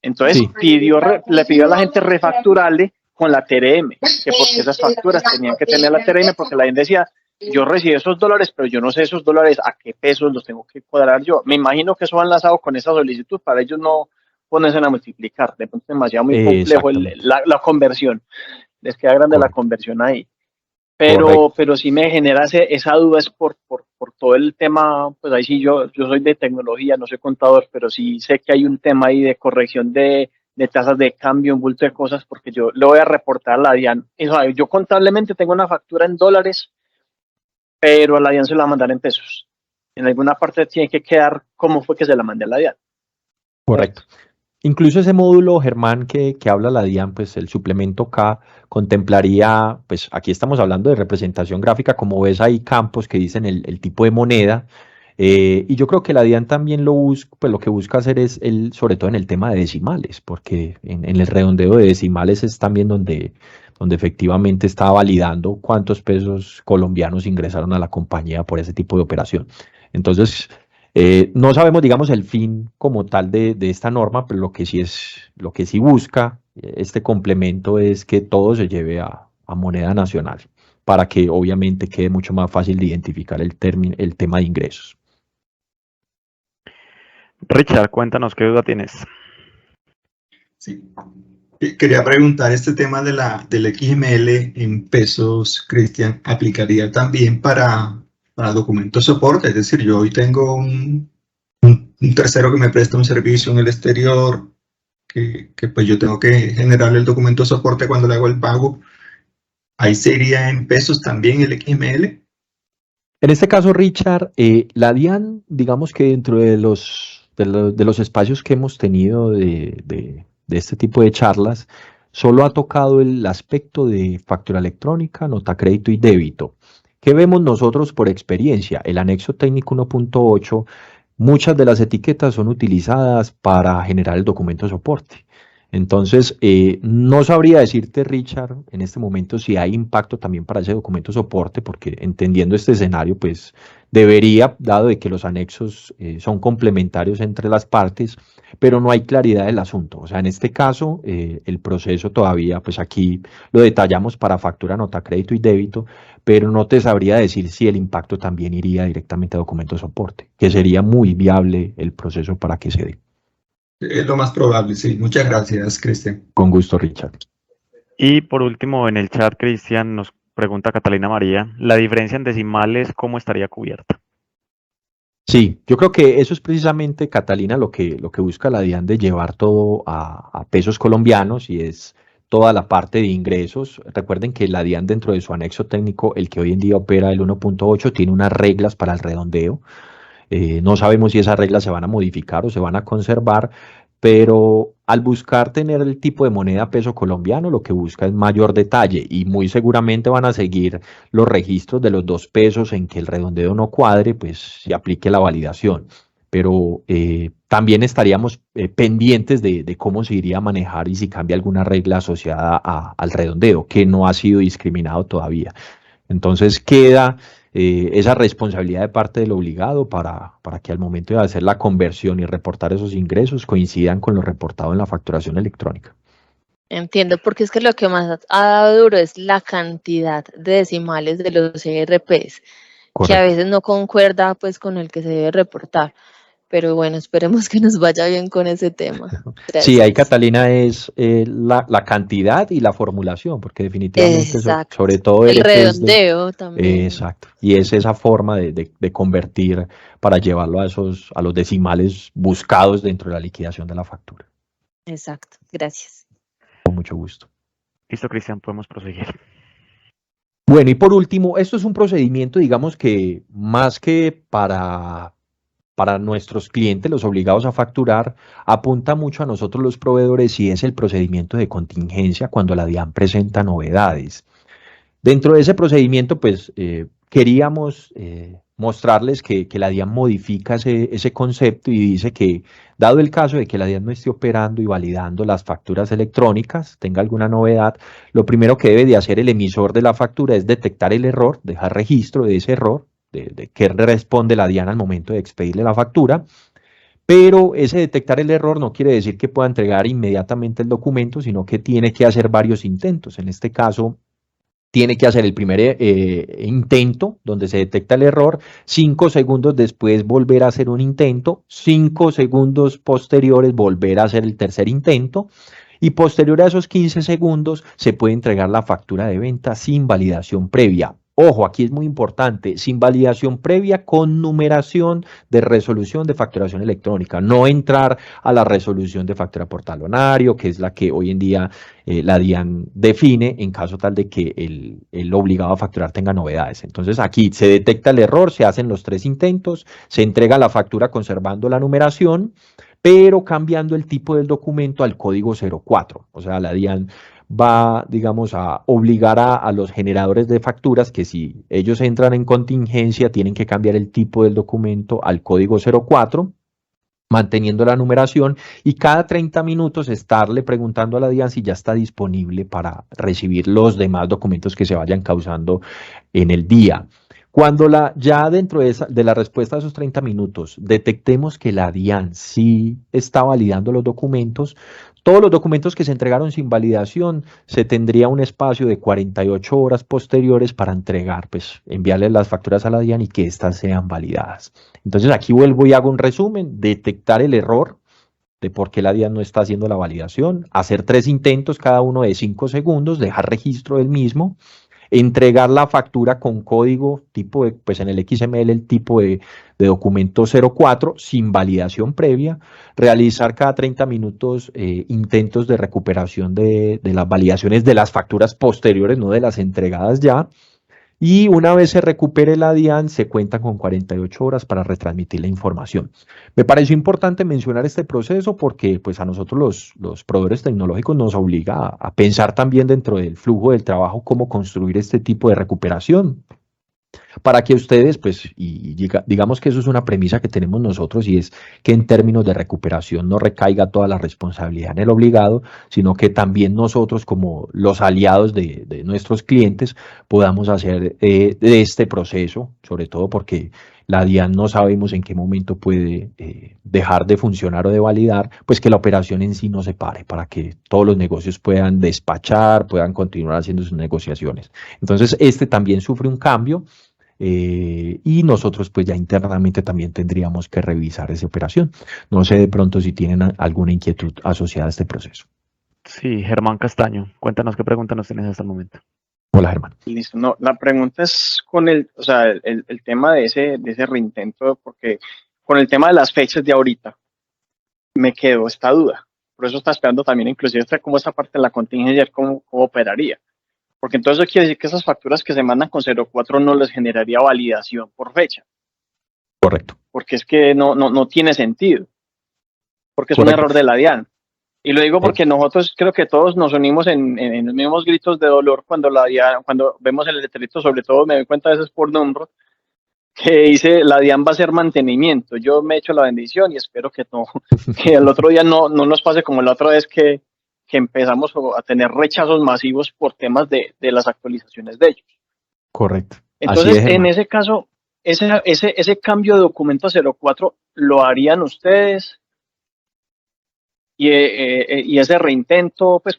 Entonces le pidió a la gente refacturarle con la TRM, que porque esas facturas tenían que tener la TRM, porque la DIAN decía, yo recibí esos dólares, pero yo no sé esos dólares a qué pesos los tengo que cuadrar yo. Me imagino que eso va enlazado con esa solicitud, para ellos no ponerse a multiplicar, de pronto es demasiado muy complejo la conversión, les queda grande la conversión ahí. pero sí me genera esa duda es por todo el tema, pues ahí sí yo soy de tecnología, no soy contador, pero sí sé que hay un tema ahí de corrección de tasas de cambio, un bulto de cosas, porque yo le voy a reportar a la DIAN. O sea, yo contablemente tengo una factura en dólares, pero a la DIAN se la va a mandar en pesos. En alguna parte tiene que quedar cómo fue que se la mandé a la DIAN. Correcto. Incluso ese módulo, Germán, que habla la DIAN, pues el suplemento K contemplaría, pues aquí estamos hablando de representación gráfica, como ves hay campos que dicen el tipo de moneda, y yo creo que la DIAN también pues lo que busca hacer es, sobre todo en el tema de decimales, porque en el redondeo de decimales es también donde efectivamente está validando cuántos pesos colombianos ingresaron a la compañía por ese tipo de operación. Entonces, no sabemos, digamos, el fin como tal de esta norma, pero lo que sí busca este complemento es que todo se lleve a moneda nacional, para que obviamente quede mucho más fácil de identificar el tema de ingresos. Richard, cuéntanos qué duda tienes. Sí. Quería preguntar, este tema del XML en pesos, Cristian, ¿aplicaría también para documentos soporte? Es decir, yo hoy tengo un tercero que me presta un servicio en el exterior, que pues yo tengo que generar el documento soporte cuando le hago el pago. ¿Ahí sería en pesos también el XML? En este caso, Richard, la DIAN, digamos que dentro de los espacios que hemos tenido de este tipo de charlas, solo ha tocado el aspecto de factura electrónica, nota crédito y débito. ¿Qué vemos nosotros por experiencia? El anexo técnico 1.8, muchas de las etiquetas son utilizadas para generar el documento soporte. Entonces, no sabría decirte, Richard, en este momento si hay impacto también para ese documento soporte, porque entendiendo este escenario, pues debería, dado de que los anexos son complementarios entre las partes, pero no hay claridad del asunto. O sea, en este caso, el proceso todavía, pues aquí lo detallamos para factura, nota, crédito y débito, pero no te sabría decir si el impacto también iría directamente a documento soporte, que sería muy viable el proceso para que se dé. Es lo más probable, sí. Muchas gracias, Cristian. Con gusto, Richard. Y por último, en el chat, Cristian nos pregunta Catalina María, ¿la diferencia en decimales cómo estaría cubierta? Sí, yo creo que eso es precisamente, Catalina, lo que busca la DIAN, de llevar todo a pesos colombianos, y es toda la parte de ingresos. Recuerden que la DIAN, dentro de su anexo técnico, el que hoy en día opera el 1.8, tiene unas reglas para el redondeo. No sabemos si esas reglas se van a modificar o se van a conservar, pero al buscar tener el tipo de moneda peso colombiano, lo que busca es mayor detalle, y muy seguramente van a seguir los registros de los dos pesos en que el redondeo no cuadre, pues se aplique la validación. Pero también estaríamos pendientes de cómo se iría a manejar y si cambia alguna regla asociada al redondeo, que no ha sido discriminado todavía. Entonces queda esa responsabilidad de parte del obligado para que al momento de hacer la conversión y reportar esos ingresos coincidan con lo reportado en la facturación electrónica. Entiendo, porque es que lo que más ha dado duro es la cantidad de decimales de los ERPs, que a veces no concuerda pues con el que se debe reportar. Pero bueno, esperemos que nos vaya bien con ese tema. Gracias. Sí, ahí, Catalina, es la cantidad y la formulación, porque definitivamente sobre todo el redondeo también. Exacto, y es esa forma de convertir para llevarlo a los decimales buscados dentro de la liquidación de la factura. Exacto, gracias. Con mucho gusto. Listo, Cristian, podemos proseguir. Bueno, y por último, esto es un procedimiento, digamos que más que para nuestros clientes, los obligados a facturar, apunta mucho a nosotros los proveedores, y es el procedimiento de contingencia cuando la DIAN presenta novedades. Dentro de ese procedimiento, pues queríamos mostrarles que la DIAN modifica ese concepto y dice que, dado el caso de que la DIAN no esté operando y validando las facturas electrónicas, tenga alguna novedad, lo primero que debe de hacer el emisor de la factura es detectar el error, dejar registro de ese error, de qué responde la DIAN al momento de expedirle la factura, pero ese detectar el error no quiere decir que pueda entregar inmediatamente el documento, sino que tiene que hacer varios intentos. En este caso, tiene que hacer el primer intento donde se detecta el error, 5 segundos después volver a hacer un intento, 5 segundos posteriores volver a hacer el tercer intento, Y posterior a esos 15 segundos se puede entregar la factura de venta sin validación previa. Ojo, aquí es muy importante, sin validación previa con numeración de resolución de facturación electrónica, no entrar a la resolución de factura por talonario, que es la que hoy en día la DIAN define en caso tal de que el obligado a facturar tenga novedades. Entonces aquí se detecta el error, se hacen los 3 intentos, se entrega la factura conservando la numeración, pero cambiando el tipo del documento al código 04. O sea, la DIAN va, digamos, a obligar a los generadores de facturas que si ellos entran en contingencia tienen que cambiar el tipo del documento al código 04, manteniendo la numeración, y cada 30 minutos estarle preguntando a la DIAN si ya está disponible para recibir los demás documentos que se vayan causando en el día. Cuando ya dentro de la respuesta a esos 30 minutos detectemos que la DIAN sí está validando los documentos, todos los documentos que se entregaron sin validación, se tendría un espacio de 48 horas posteriores para entregar, pues enviarles las facturas a la DIAN y que éstas sean validadas. Entonces aquí vuelvo y hago un resumen, detectar el error de por qué la DIAN no está haciendo la validación, hacer 3 intentos, cada uno de 5 segundos, dejar registro del mismo, entregar la factura con código tipo, pues en el XML el tipo de documento 04 sin validación previa, realizar cada 30 minutos intentos de recuperación de las validaciones de las facturas posteriores, no de las entregadas ya, y una vez se recupere la DIAN, se cuentan con 48 horas para retransmitir la información. Me pareció importante mencionar este proceso porque pues, a nosotros los proveedores tecnológicos nos obliga a pensar también dentro del flujo del trabajo cómo construir este tipo de recuperación. Para que ustedes, pues, y digamos que eso es una premisa que tenemos nosotros y es que en términos de recuperación no recaiga toda la responsabilidad en el obligado, sino que también nosotros como los aliados de nuestros clientes podamos hacer de este proceso, sobre todo porque la DIAN no sabemos en qué momento puede dejar de funcionar o de validar, pues que la operación en sí no se pare para que todos los negocios puedan despachar, puedan continuar haciendo sus negociaciones. Entonces, este también sufre un cambio. Y nosotros pues ya internamente también tendríamos que revisar esa operación. No sé de pronto si tienen alguna inquietud asociada a este proceso. Sí, Germán Castaño, cuéntanos qué pregunta nos tienes hasta el momento. Hola, Germán. Listo, no, la pregunta es con el tema de ese reintento, porque con el tema de las fechas de ahorita me quedó esta duda. Por eso está esperando también inclusive cómo esta parte de la contingencia, cómo operaría. Porque entonces eso quiere decir que esas facturas que se mandan con 04 no les generaría validación por fecha. Correcto. Porque es que no tiene sentido. Porque es Correcto. un error de la DIAN. Y lo digo porque nosotros creo que todos nos unimos en los mismos gritos de dolor cuando la DIAN, cuando vemos el letrerito, sobre todo me doy cuenta a veces por Numrod, que dice la DIAN va a hacer mantenimiento. Yo me echo la bendición y espero que el otro día no nos pase como la otra vez que empezamos a tener rechazos masivos por temas de las actualizaciones de ellos. Correcto. Entonces, en ese caso, ese cambio de documento a 04 lo harían ustedes y ese reintento, pues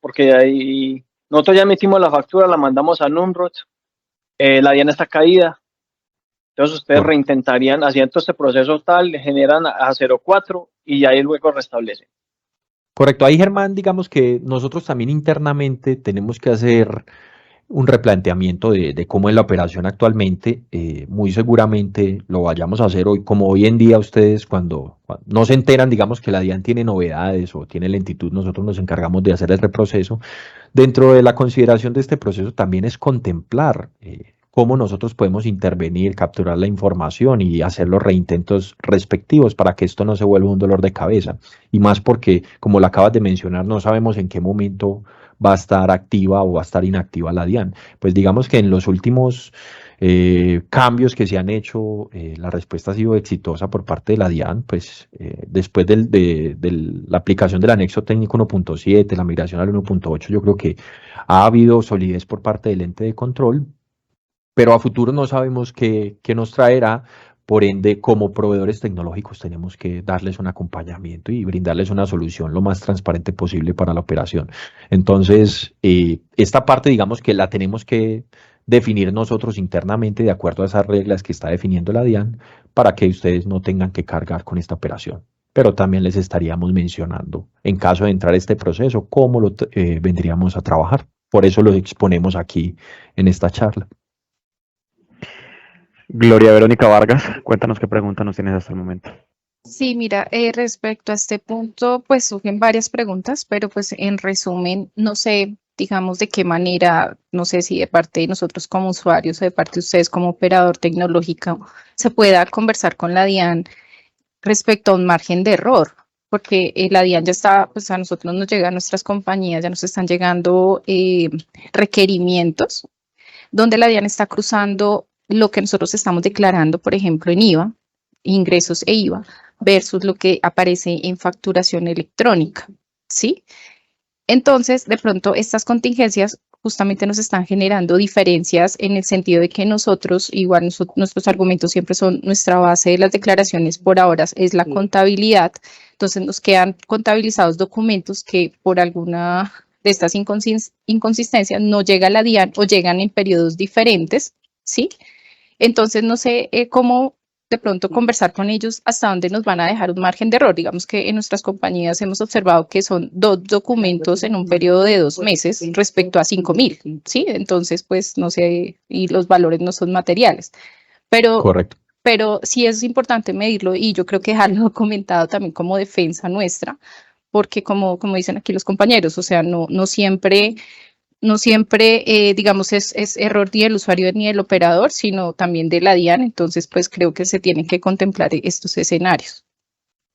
porque ahí nosotros ya emitimos la factura, la mandamos a Numrod, la DIAN está caída, entonces ustedes reintentarían haciendo este proceso tal, generan a 04 y ahí luego restablecen. Correcto, ahí Germán, digamos que nosotros también internamente tenemos que hacer un replanteamiento de cómo es la operación actualmente. Muy seguramente lo vayamos a hacer hoy, como hoy en día ustedes cuando no se enteran, digamos que la DIAN tiene novedades o tiene lentitud, nosotros nos encargamos de hacer el reproceso. Dentro de la consideración de este proceso también es contemplar cómo nosotros podemos intervenir, capturar la información y hacer los reintentos respectivos para que esto no se vuelva un dolor de cabeza. Y más porque, como lo acabas de mencionar, no sabemos en qué momento va a estar activa o va a estar inactiva la DIAN. Pues digamos que en los últimos cambios que se han hecho, la respuesta ha sido exitosa por parte de la DIAN, pues después de la aplicación del anexo técnico 1.7, la migración al 1.8, yo creo que ha habido solidez por parte del ente de control. Pero a futuro no sabemos qué nos traerá, por ende, como proveedores tecnológicos tenemos que darles un acompañamiento y brindarles una solución lo más transparente posible para la operación. Entonces, esta parte, digamos que la tenemos que definir nosotros internamente de acuerdo a esas reglas que está definiendo la DIAN para que ustedes no tengan que cargar con esta operación. pero también les estaríamos mencionando, en caso de entrar a este proceso, cómo lo vendríamos a trabajar. Por eso lo exponemos aquí en esta charla. Gloria Verónica Vargas, cuéntanos qué pregunta nos tienes hasta el momento. Sí, mira, respecto a este punto, pues surgen varias preguntas, pero pues en resumen, no sé, digamos de qué manera, no sé si de parte de nosotros como usuarios o de parte de ustedes como operador tecnológico, se pueda conversar con la DIAN respecto a un margen de error, porque la DIAN ya está, pues a nosotros nos llegan, a nuestras compañías ya nos están llegando requerimientos donde la DIAN está cruzando lo que nosotros estamos declarando, por ejemplo, en IVA, ingresos e IVA, versus lo que aparece en facturación electrónica, ¿sí? Entonces, de pronto, estas contingencias justamente nos están generando diferencias en el sentido de que nosotros, igual nuestros argumentos siempre son nuestra base de las declaraciones por ahora es la contabilidad, entonces nos quedan contabilizados documentos que por alguna de estas inconsistencias no llega a la DIAN o llegan en periodos diferentes, ¿sí? Entonces, no sé cómo de pronto conversar con ellos hasta dónde nos van a dejar un margen de error. Digamos que en nuestras compañías hemos observado que son 2 documentos en un periodo de 2 meses respecto a 5.000, ¿sí? Entonces, pues, no sé, y los valores no son materiales. Correcto. Pero sí es importante medirlo y yo creo que dejarlo documentado también como defensa nuestra, porque como dicen aquí los compañeros, o sea, no siempre, digamos, es error ni del usuario ni del operador, sino también de la DIAN. Entonces, pues creo que se tienen que contemplar estos escenarios.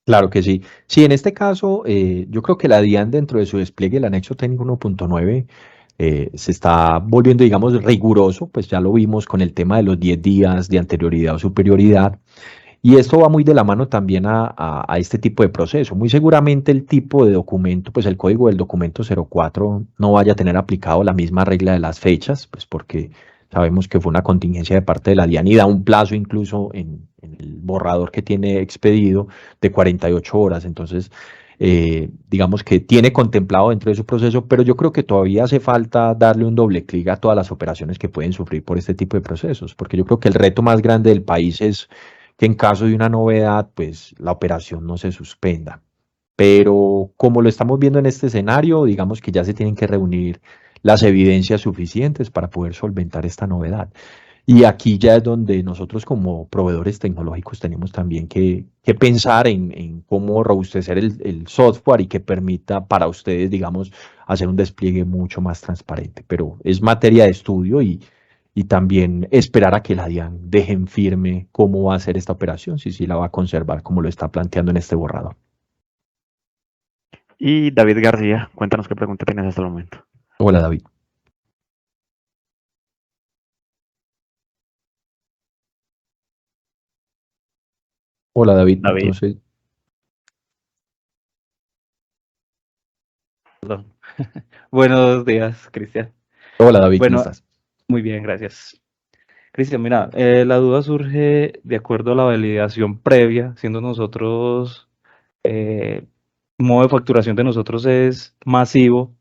Claro que sí. Sí, en este caso, yo creo que la DIAN dentro de su despliegue, el anexo técnico 1.9, se está volviendo, digamos, riguroso, pues ya lo vimos con el tema de los 10 días de anterioridad o superioridad. Y esto va muy de la mano también a este tipo de proceso. Muy seguramente el tipo de documento, pues el código del documento 04 no vaya a tener aplicado la misma regla de las fechas, pues porque sabemos que fue una contingencia de parte de la DIAN y da un plazo incluso en el borrador que tiene expedido de 48 horas. Entonces, digamos que tiene contemplado dentro de su proceso, pero yo creo que todavía hace falta darle un doble clic a todas las operaciones que pueden sufrir por este tipo de procesos, porque yo creo que el reto más grande del país es que en caso de una novedad, pues la operación no se suspenda. Pero como lo estamos viendo en este escenario, digamos que ya se tienen que reunir las evidencias suficientes para poder solventar esta novedad. Y aquí ya es donde nosotros como proveedores tecnológicos tenemos también que pensar en cómo robustecer el software y que permita para ustedes, digamos, hacer un despliegue mucho más transparente. Pero es materia de estudio y también esperar a que la DIAN dejen firme cómo va a ser esta operación, si la va a conservar como lo está planteando en este borrador. Y David García, cuéntanos qué pregunta tienes hasta el momento. Hola, David. Hola, David. David. Entonces, Perdón. Buenos días, Cristian. hola, David, ¿cómo Bueno, estás? muy bien, gracias. Cristian, mira, la duda surge de acuerdo a la validación previa, siendo nosotros, modo de facturación de nosotros es masivo.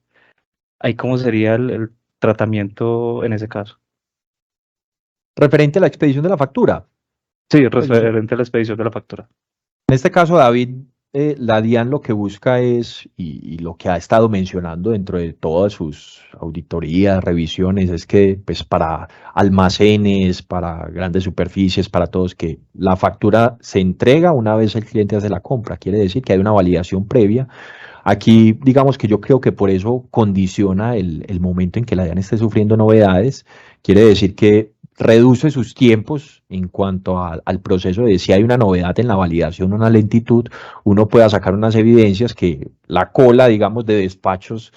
Ahí, ¿cómo sería el tratamiento en ese caso? Referente a la expedición de la factura. Sí, referente a la expedición de la factura. En este caso, David, la DIAN lo que busca es, y lo que ha estado mencionando dentro de todas sus auditorías, revisiones, es que pues para almacenes, para grandes superficies, para todos, que la factura se entrega una vez el cliente hace la compra. Quiere decir que hay una validación previa. Aquí, digamos que yo creo que por eso condiciona el momento en que la DIAN esté sufriendo novedades. Quiere decir que reduce sus tiempos en cuanto al proceso de si hay una novedad en la validación, una lentitud, uno pueda sacar unas evidencias que la cola, digamos, de despachos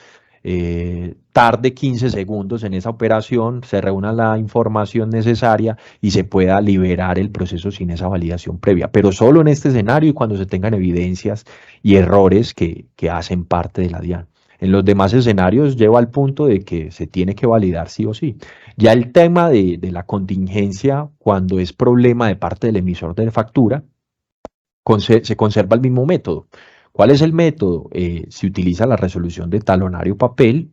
tarde 15 segundos en esa operación, se reúna la información necesaria y se pueda liberar el proceso sin esa validación previa, pero solo en este escenario y cuando se tengan evidencias y errores que hacen parte de la DIAN. En los demás escenarios lleva al punto de que se tiene que validar sí o sí. Ya el tema de la contingencia, cuando es problema de parte del emisor de factura, se conserva el mismo método. ¿Cuál es el método? Se utiliza la resolución de talonario papel,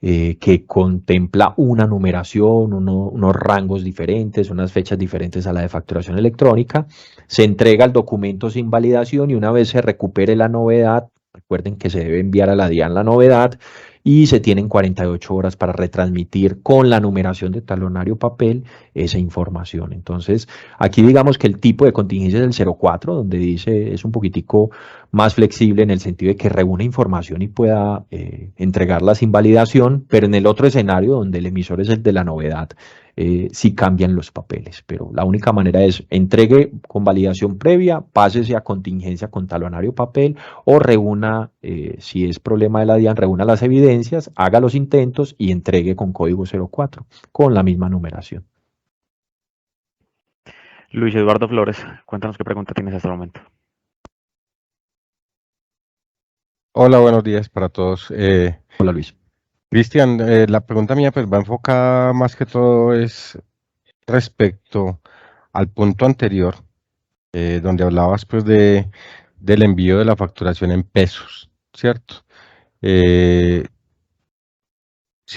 que contempla una numeración, unos rangos diferentes, unas fechas diferentes a la de facturación electrónica. Se entrega el documento sin validación y una vez se recupere la novedad, recuerden que se debe enviar a la DIAN la novedad y se tienen 48 horas para retransmitir con la numeración de talonario papel esa información. Entonces, aquí digamos que el tipo de contingencia es el 04, donde dice es un poquitico más flexible en el sentido de que reúne información y pueda entregarla sin validación, pero en el otro escenario, donde el emisor es el de la novedad, sí cambian los papeles, pero la única manera es entregue con validación previa, pásese a contingencia con talonario papel o reúna, si es problema de la DIAN, reúna las evidencias, haga los intentos y entregue con código 04, con la misma numeración. Luis Eduardo Flores, cuéntanos qué pregunta tienes hasta el momento. Hola, buenos días para todos. Hola Luis. Cristian, la pregunta mía pues va enfocada más que todo es respecto al punto anterior, donde hablabas pues del envío de la facturación en pesos, ¿cierto? Si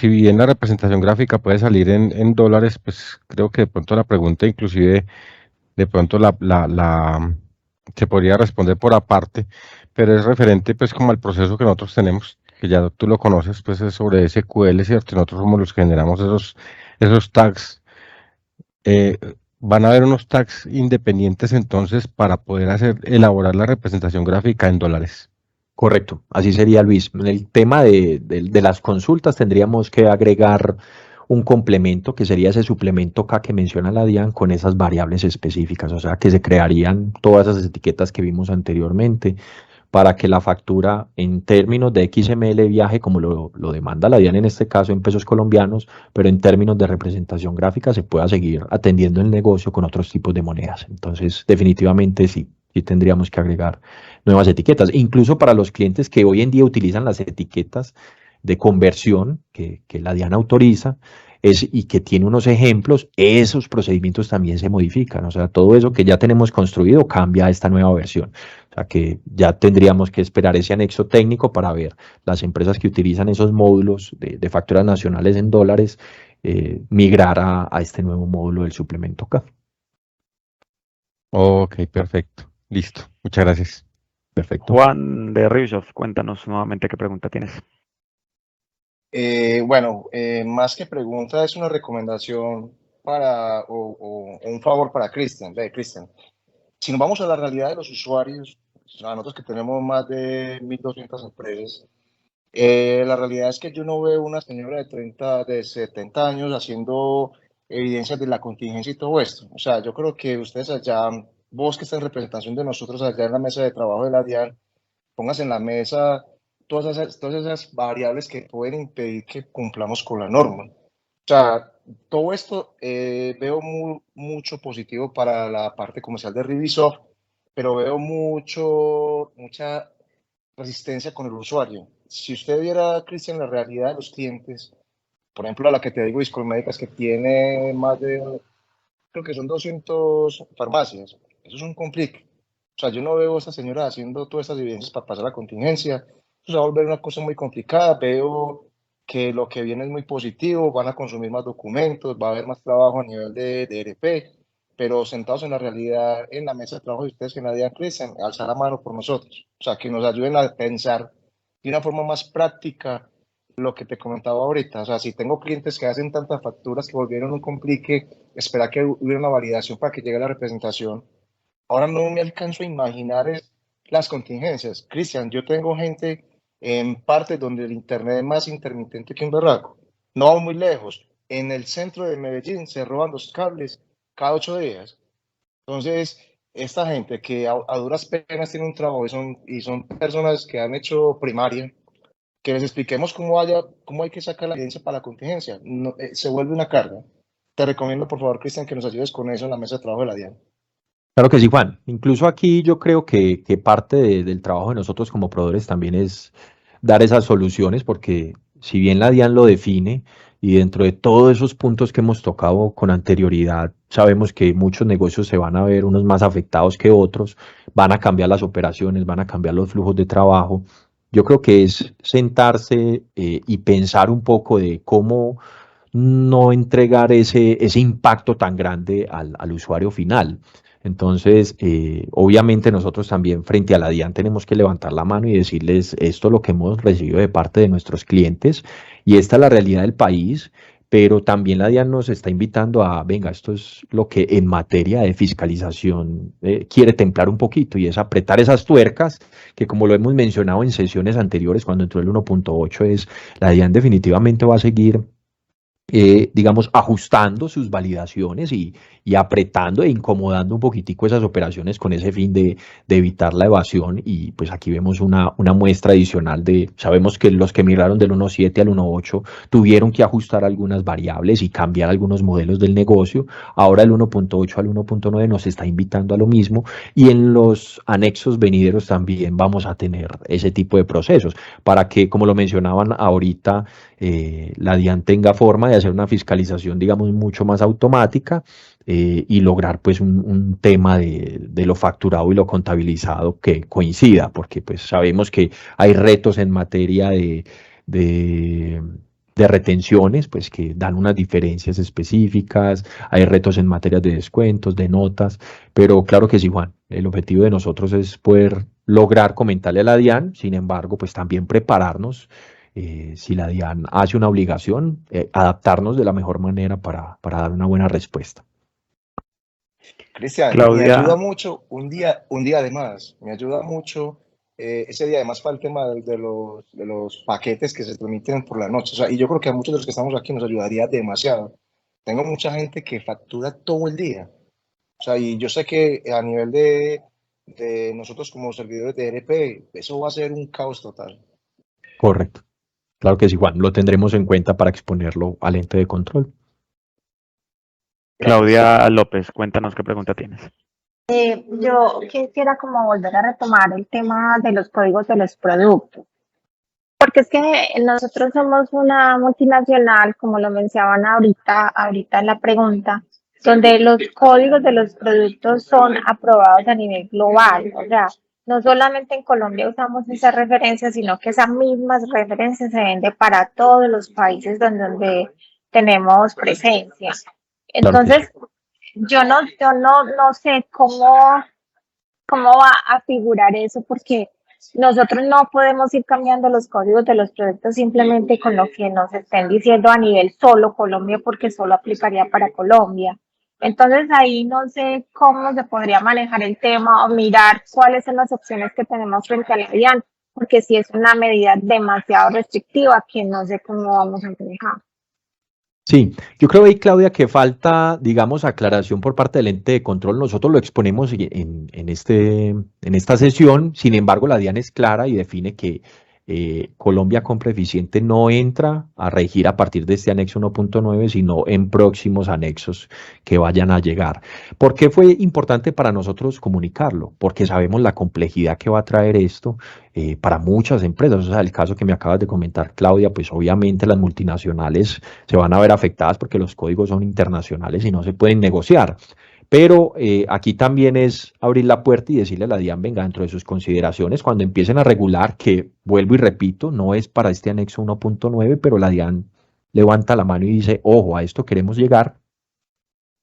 bien la representación gráfica puede salir en dólares, pues creo que de pronto la pregunta inclusive de pronto se podría responder por aparte, pero es referente pues como al proceso que nosotros tenemos, que ya tú lo conoces, pues es sobre SQL, ¿cierto? Nosotros somos los que generamos esos tags. Van a haber unos tags independientes entonces para poder elaborar la representación gráfica en dólares. Correcto, así sería Luis. En el tema de las consultas tendríamos que agregar un complemento que sería ese suplemento K que menciona la DIAN con esas variables específicas, o sea que se crearían todas esas etiquetas que vimos anteriormente para que la factura en términos de XML viaje como lo demanda la DIAN en este caso en pesos colombianos, pero en términos de representación gráfica se pueda seguir atendiendo el negocio con otros tipos de monedas. Entonces definitivamente sí tendríamos que agregar nuevas etiquetas, incluso para los clientes que hoy en día utilizan las etiquetas de conversión que la DIAN autoriza y que tiene unos ejemplos, esos procedimientos también se modifican, o sea, todo eso que ya tenemos construido cambia a esta nueva versión, o sea que ya tendríamos que esperar ese anexo técnico para ver las empresas que utilizan esos módulos de facturas nacionales en dólares, migrar a este nuevo módulo del suplemento K. Ok, perfecto, listo, muchas gracias. Perfecto. Juan de Rivisoft, cuéntanos nuevamente qué pregunta tienes. Más que pregunta, es una recomendación o un favor para Cristian. Cristian, si nos vamos a la realidad de los usuarios, a nosotros que tenemos más de 1.200 empresas, la realidad es que yo no veo una señora de 70 años haciendo evidencias de la contingencia y todo esto. O sea, yo creo que ustedes allá, vos que estás en representación de nosotros allá en la mesa de trabajo de la DIAN, pongas en la mesa todas esas variables que pueden impedir que cumplamos con la norma. O sea, todo esto veo mucho positivo para la parte comercial de Rivisoft, pero veo mucha resistencia con el usuario. Si usted viera, Cristian, la realidad de los clientes, por ejemplo, a la que te digo, Discolmédicas, que tiene más de, creo que son 200 farmacias, eso es un complique. O sea, yo no veo a esa señora haciendo todas estas evidencias para pasar la contingencia. Eso se va a volver una cosa muy complicada. Veo que lo que viene es muy positivo, van a consumir más documentos, va a haber más trabajo a nivel de ERP, pero sentados en la realidad, en la mesa de trabajo de ustedes que nadie crecen, alzar la mano por nosotros. O sea, que nos ayuden a pensar de una forma más práctica lo que te comentaba ahorita. O sea, si tengo clientes que hacen tantas facturas que volvieron un complique, esperar que hubiera una validación para que llegue la representación. Ahora no me alcanzo a imaginar las contingencias. Cristian, yo tengo gente en partes donde el internet es más intermitente que un berraco. No vamos muy lejos. En el centro de Medellín se roban los cables cada 8 días. Entonces, esta gente que a duras penas tiene un trabajo y son personas que han hecho primaria, que les expliquemos cómo hay que sacar la evidencia para la contingencia. No, se vuelve una carga. Te recomiendo, por favor, Cristian, que nos ayudes con eso en la mesa de trabajo de la DIAN. Claro que sí, Juan. Incluso aquí yo creo que parte del trabajo de nosotros como proveedores también es dar esas soluciones, porque si bien la DIAN lo define y dentro de todos esos puntos que hemos tocado con anterioridad, sabemos que muchos negocios se van a ver unos más afectados que otros, van a cambiar las operaciones, van a cambiar los flujos de trabajo. yo creo que es sentarse y pensar un poco de cómo no entregar ese impacto tan grande al usuario final. Entonces, obviamente nosotros también frente a la DIAN tenemos que levantar la mano y decirles esto es lo que hemos recibido de parte de nuestros clientes y esta es la realidad del país, pero también la DIAN nos está invitando a, venga, esto es lo que en materia de fiscalización quiere templar un poquito y es apretar esas tuercas que como lo hemos mencionado en sesiones anteriores cuando entró el 1.8 es la DIAN definitivamente va a seguir digamos, ajustando sus validaciones y apretando e incomodando un poquitico esas operaciones con ese fin de evitar la evasión. Y pues aquí vemos una muestra adicional sabemos que los que migraron del 1.7 al 1.8 tuvieron que ajustar algunas variables y cambiar algunos modelos del negocio. Ahora el 1.8 al 1.9 nos está invitando a lo mismo y en los anexos venideros también vamos a tener ese tipo de procesos para que, como lo mencionaban ahorita, la DIAN tenga forma de hacer una fiscalización, digamos, mucho más automática y lograr pues un tema de lo facturado y lo contabilizado que coincida, porque pues sabemos que hay retos en materia de retenciones, pues que dan unas diferencias específicas, hay retos en materia de descuentos, de notas, pero claro que sí, Juan, el objetivo de nosotros es poder lograr comentarle a la DIAN, sin embargo, pues también prepararnos si la DIAN hace una obligación, adaptarnos de la mejor manera para dar una buena respuesta. Cristian, me Claudia, ayuda mucho un día de más, me ayuda mucho ese día además para el tema de los paquetes que se transmiten por la noche, o sea, y yo creo que a muchos de los que estamos aquí nos ayudaría demasiado. Tengo mucha gente que factura todo el día, o sea, y yo sé que a nivel de nosotros como servidores de ERP, eso va a ser un caos total. Correcto. Claro que sí, Juan, lo tendremos en cuenta para exponerlo al ente de control. Claudia López, cuéntanos qué pregunta tienes. Yo quisiera como volver a retomar el tema de los códigos de los productos, porque es que nosotros somos una multinacional, como lo mencionaban ahorita en la pregunta, donde los códigos de los productos son aprobados a nivel global, o sea, no solamente en Colombia usamos esas referencias, sino que esas mismas referencias se venden para todos los países donde tenemos presencia. Entonces, yo no sé cómo va a figurar eso, porque nosotros no podemos ir cambiando los códigos de los productos simplemente con lo que nos estén diciendo a nivel solo Colombia, porque solo aplicaría para Colombia. Entonces ahí no sé cómo se podría manejar el tema o mirar cuáles son las opciones que tenemos frente a la DIAN, porque si es una medida demasiado restrictiva que no sé cómo vamos a manejar. Sí, yo creo ahí, Claudia, que falta, digamos, aclaración por parte del ente de control. Nosotros lo exponemos en esta sesión, sin embargo, la DIAN es clara y define que Colombia Compra Eficiente no entra a regir a partir de este anexo 1.9, sino en próximos anexos que vayan a llegar. ¿Por qué fue importante para nosotros comunicarlo? Porque sabemos la complejidad que va a traer esto para muchas empresas. O sea, el caso que me acabas de comentar, Claudia, pues obviamente las multinacionales se van a ver afectadas porque los códigos son internacionales y no se pueden negociar. Pero aquí también es abrir la puerta y decirle a la DIAN, venga, dentro de sus consideraciones, cuando empiecen a regular, que vuelvo y repito, no es para este anexo 1.9, pero la DIAN levanta la mano y dice, ojo, a esto queremos llegar,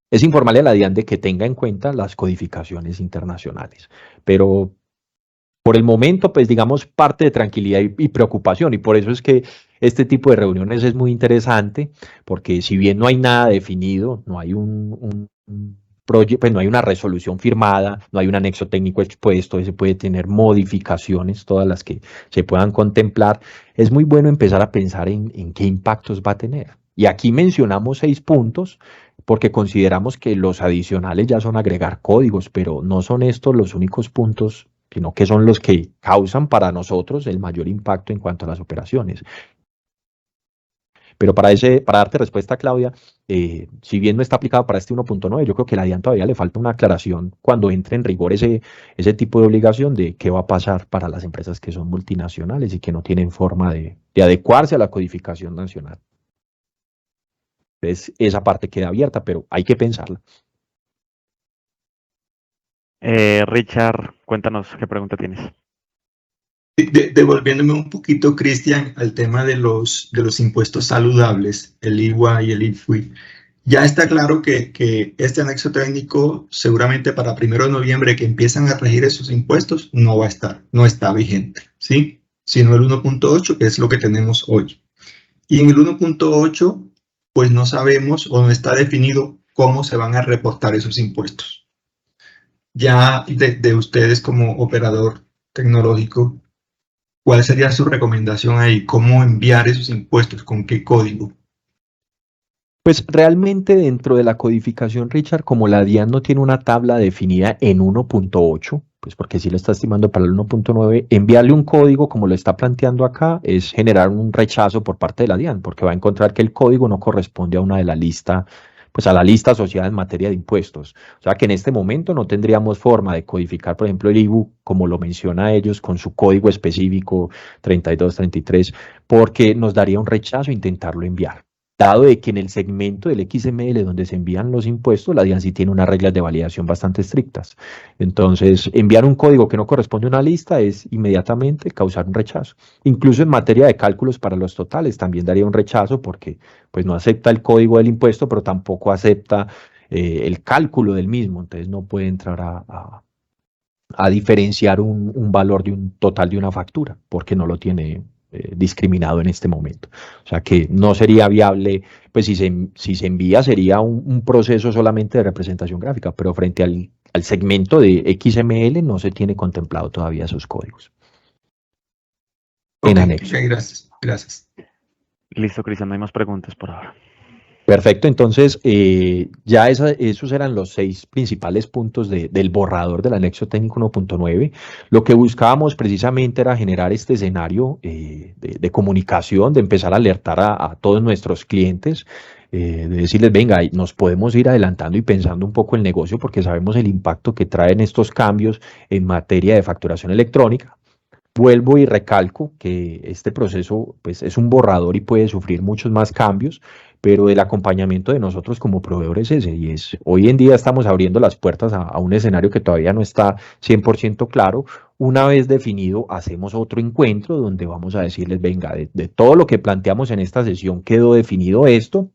es informarle a la DIAN de que tenga en cuenta las codificaciones internacionales. Pero por el momento, pues digamos, parte de tranquilidad y preocupación, y por eso es que este tipo de reuniones es muy interesante, porque si bien no hay nada definido, no hay pues no hay una resolución firmada, no hay un anexo técnico expuesto, se puede tener modificaciones, todas las que se puedan contemplar, es muy bueno empezar a pensar en qué impactos va a tener. Y aquí mencionamos 6 puntos, porque consideramos que los adicionales ya son agregar códigos, pero no son estos los únicos puntos, sino que son los que causan para nosotros el mayor impacto en cuanto a las operaciones. Pero para darte respuesta, Claudia, si bien no está aplicado para este 1.9, yo creo que a la DIAN todavía le falta una aclaración cuando entre en rigor ese tipo de obligación de qué va a pasar para las empresas que son multinacionales y que no tienen forma de adecuarse a la codificación nacional. Entonces, esa parte queda abierta, pero hay que pensarla. Richard, cuéntanos qué pregunta tienes. Devolviéndome un poquito, Cristian, al tema de los impuestos saludables, el IVA y el IFUI. Ya está claro que este anexo técnico seguramente para 1 de noviembre que empiezan a regir esos impuestos no va a estar, no está vigente, ¿sí? Sino el 1.8, que es lo que tenemos hoy. Y en el 1.8, pues no sabemos o no está definido cómo se van a reportar esos impuestos. Ya de ustedes como operador tecnológico, ¿cuál sería su recomendación ahí? ¿Cómo enviar esos impuestos? ¿Con qué código? Pues realmente dentro de la codificación, Richard, como la DIAN no tiene una tabla definida en 1.8, pues porque sí lo está estimando para el 1.9, enviarle un código como lo está planteando acá es generar un rechazo por parte de la DIAN, porque va a encontrar que el código no corresponde a una de la lista, pues a la lista asociada en materia de impuestos. O sea que en este momento no tendríamos forma de codificar, por ejemplo, el IBU, como lo menciona ellos, con su código específico 3233, porque nos daría un rechazo intentarlo enviar. Dado de que en el segmento del XML donde se envían los impuestos, la DIAN sí tiene unas reglas de validación bastante estrictas. Entonces, enviar un código que no corresponde a una lista es inmediatamente causar un rechazo. Incluso en materia de cálculos para los totales también daría un rechazo porque pues, no acepta el código del impuesto, pero tampoco acepta el cálculo del mismo. Entonces, no puede entrar a diferenciar un valor de un total de una factura porque no lo tiene discriminado en este momento. O sea que no sería viable, pues si se envía sería un proceso solamente de representación gráfica, pero frente al segmento de XML no se tiene contemplado todavía esos códigos. En anexo. Gracias, gracias. Listo, Cristian, no hay más preguntas por ahora. Perfecto, entonces ya esos eran los 6 principales puntos del borrador del anexo técnico 1.9. Lo que buscábamos precisamente era generar este escenario de comunicación, de empezar a alertar a todos nuestros clientes, de decirles, venga, nos podemos ir adelantando y pensando un poco el negocio porque sabemos el impacto que traen estos cambios en materia de facturación electrónica. Vuelvo y recalco que este proceso pues, es un borrador y puede sufrir muchos más cambios, pero el acompañamiento de nosotros como proveedores es ese, y es, hoy en día estamos abriendo las puertas a un escenario que todavía no está 100% claro. Una vez definido, hacemos otro encuentro donde vamos a decirles, venga, de todo lo que planteamos en esta sesión quedó definido esto,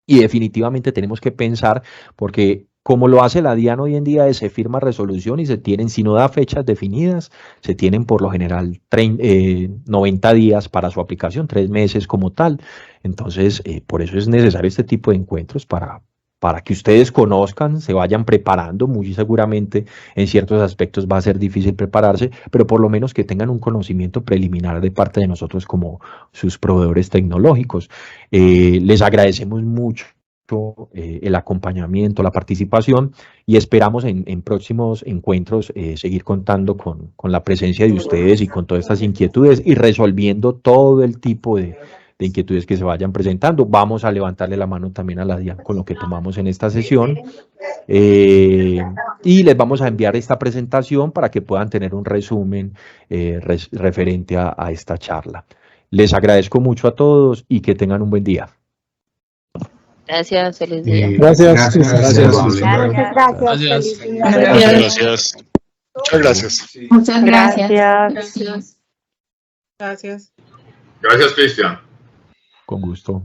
y definitivamente tenemos que pensar, porque como lo hace la DIAN hoy en día, se firma resolución y se tienen, si no da fechas definidas, se tienen por lo general 90 días para su aplicación, 3 meses como tal. Entonces, por eso es necesario este tipo de encuentros para que ustedes conozcan, se vayan preparando. Muy seguramente en ciertos aspectos va a ser difícil prepararse, pero por lo menos que tengan un conocimiento preliminar de parte de nosotros como sus proveedores tecnológicos. Les agradecemos mucho el acompañamiento, la participación y esperamos en próximos encuentros seguir contando con la presencia de ustedes y con todas estas inquietudes y resolviendo todo el tipo de inquietudes que se vayan presentando. Vamos a levantarle la mano también a la DIAN con lo que tomamos en esta sesión y les vamos a enviar esta presentación para que puedan tener un resumen referente a esta charla. Les agradezco mucho a todos y que tengan un buen día. Gracias, feliz día. Gracias. Feliz día. Gracias. Muchas gracias. Muchas gracias. Gracias. Gracias, Cristian. Con gusto.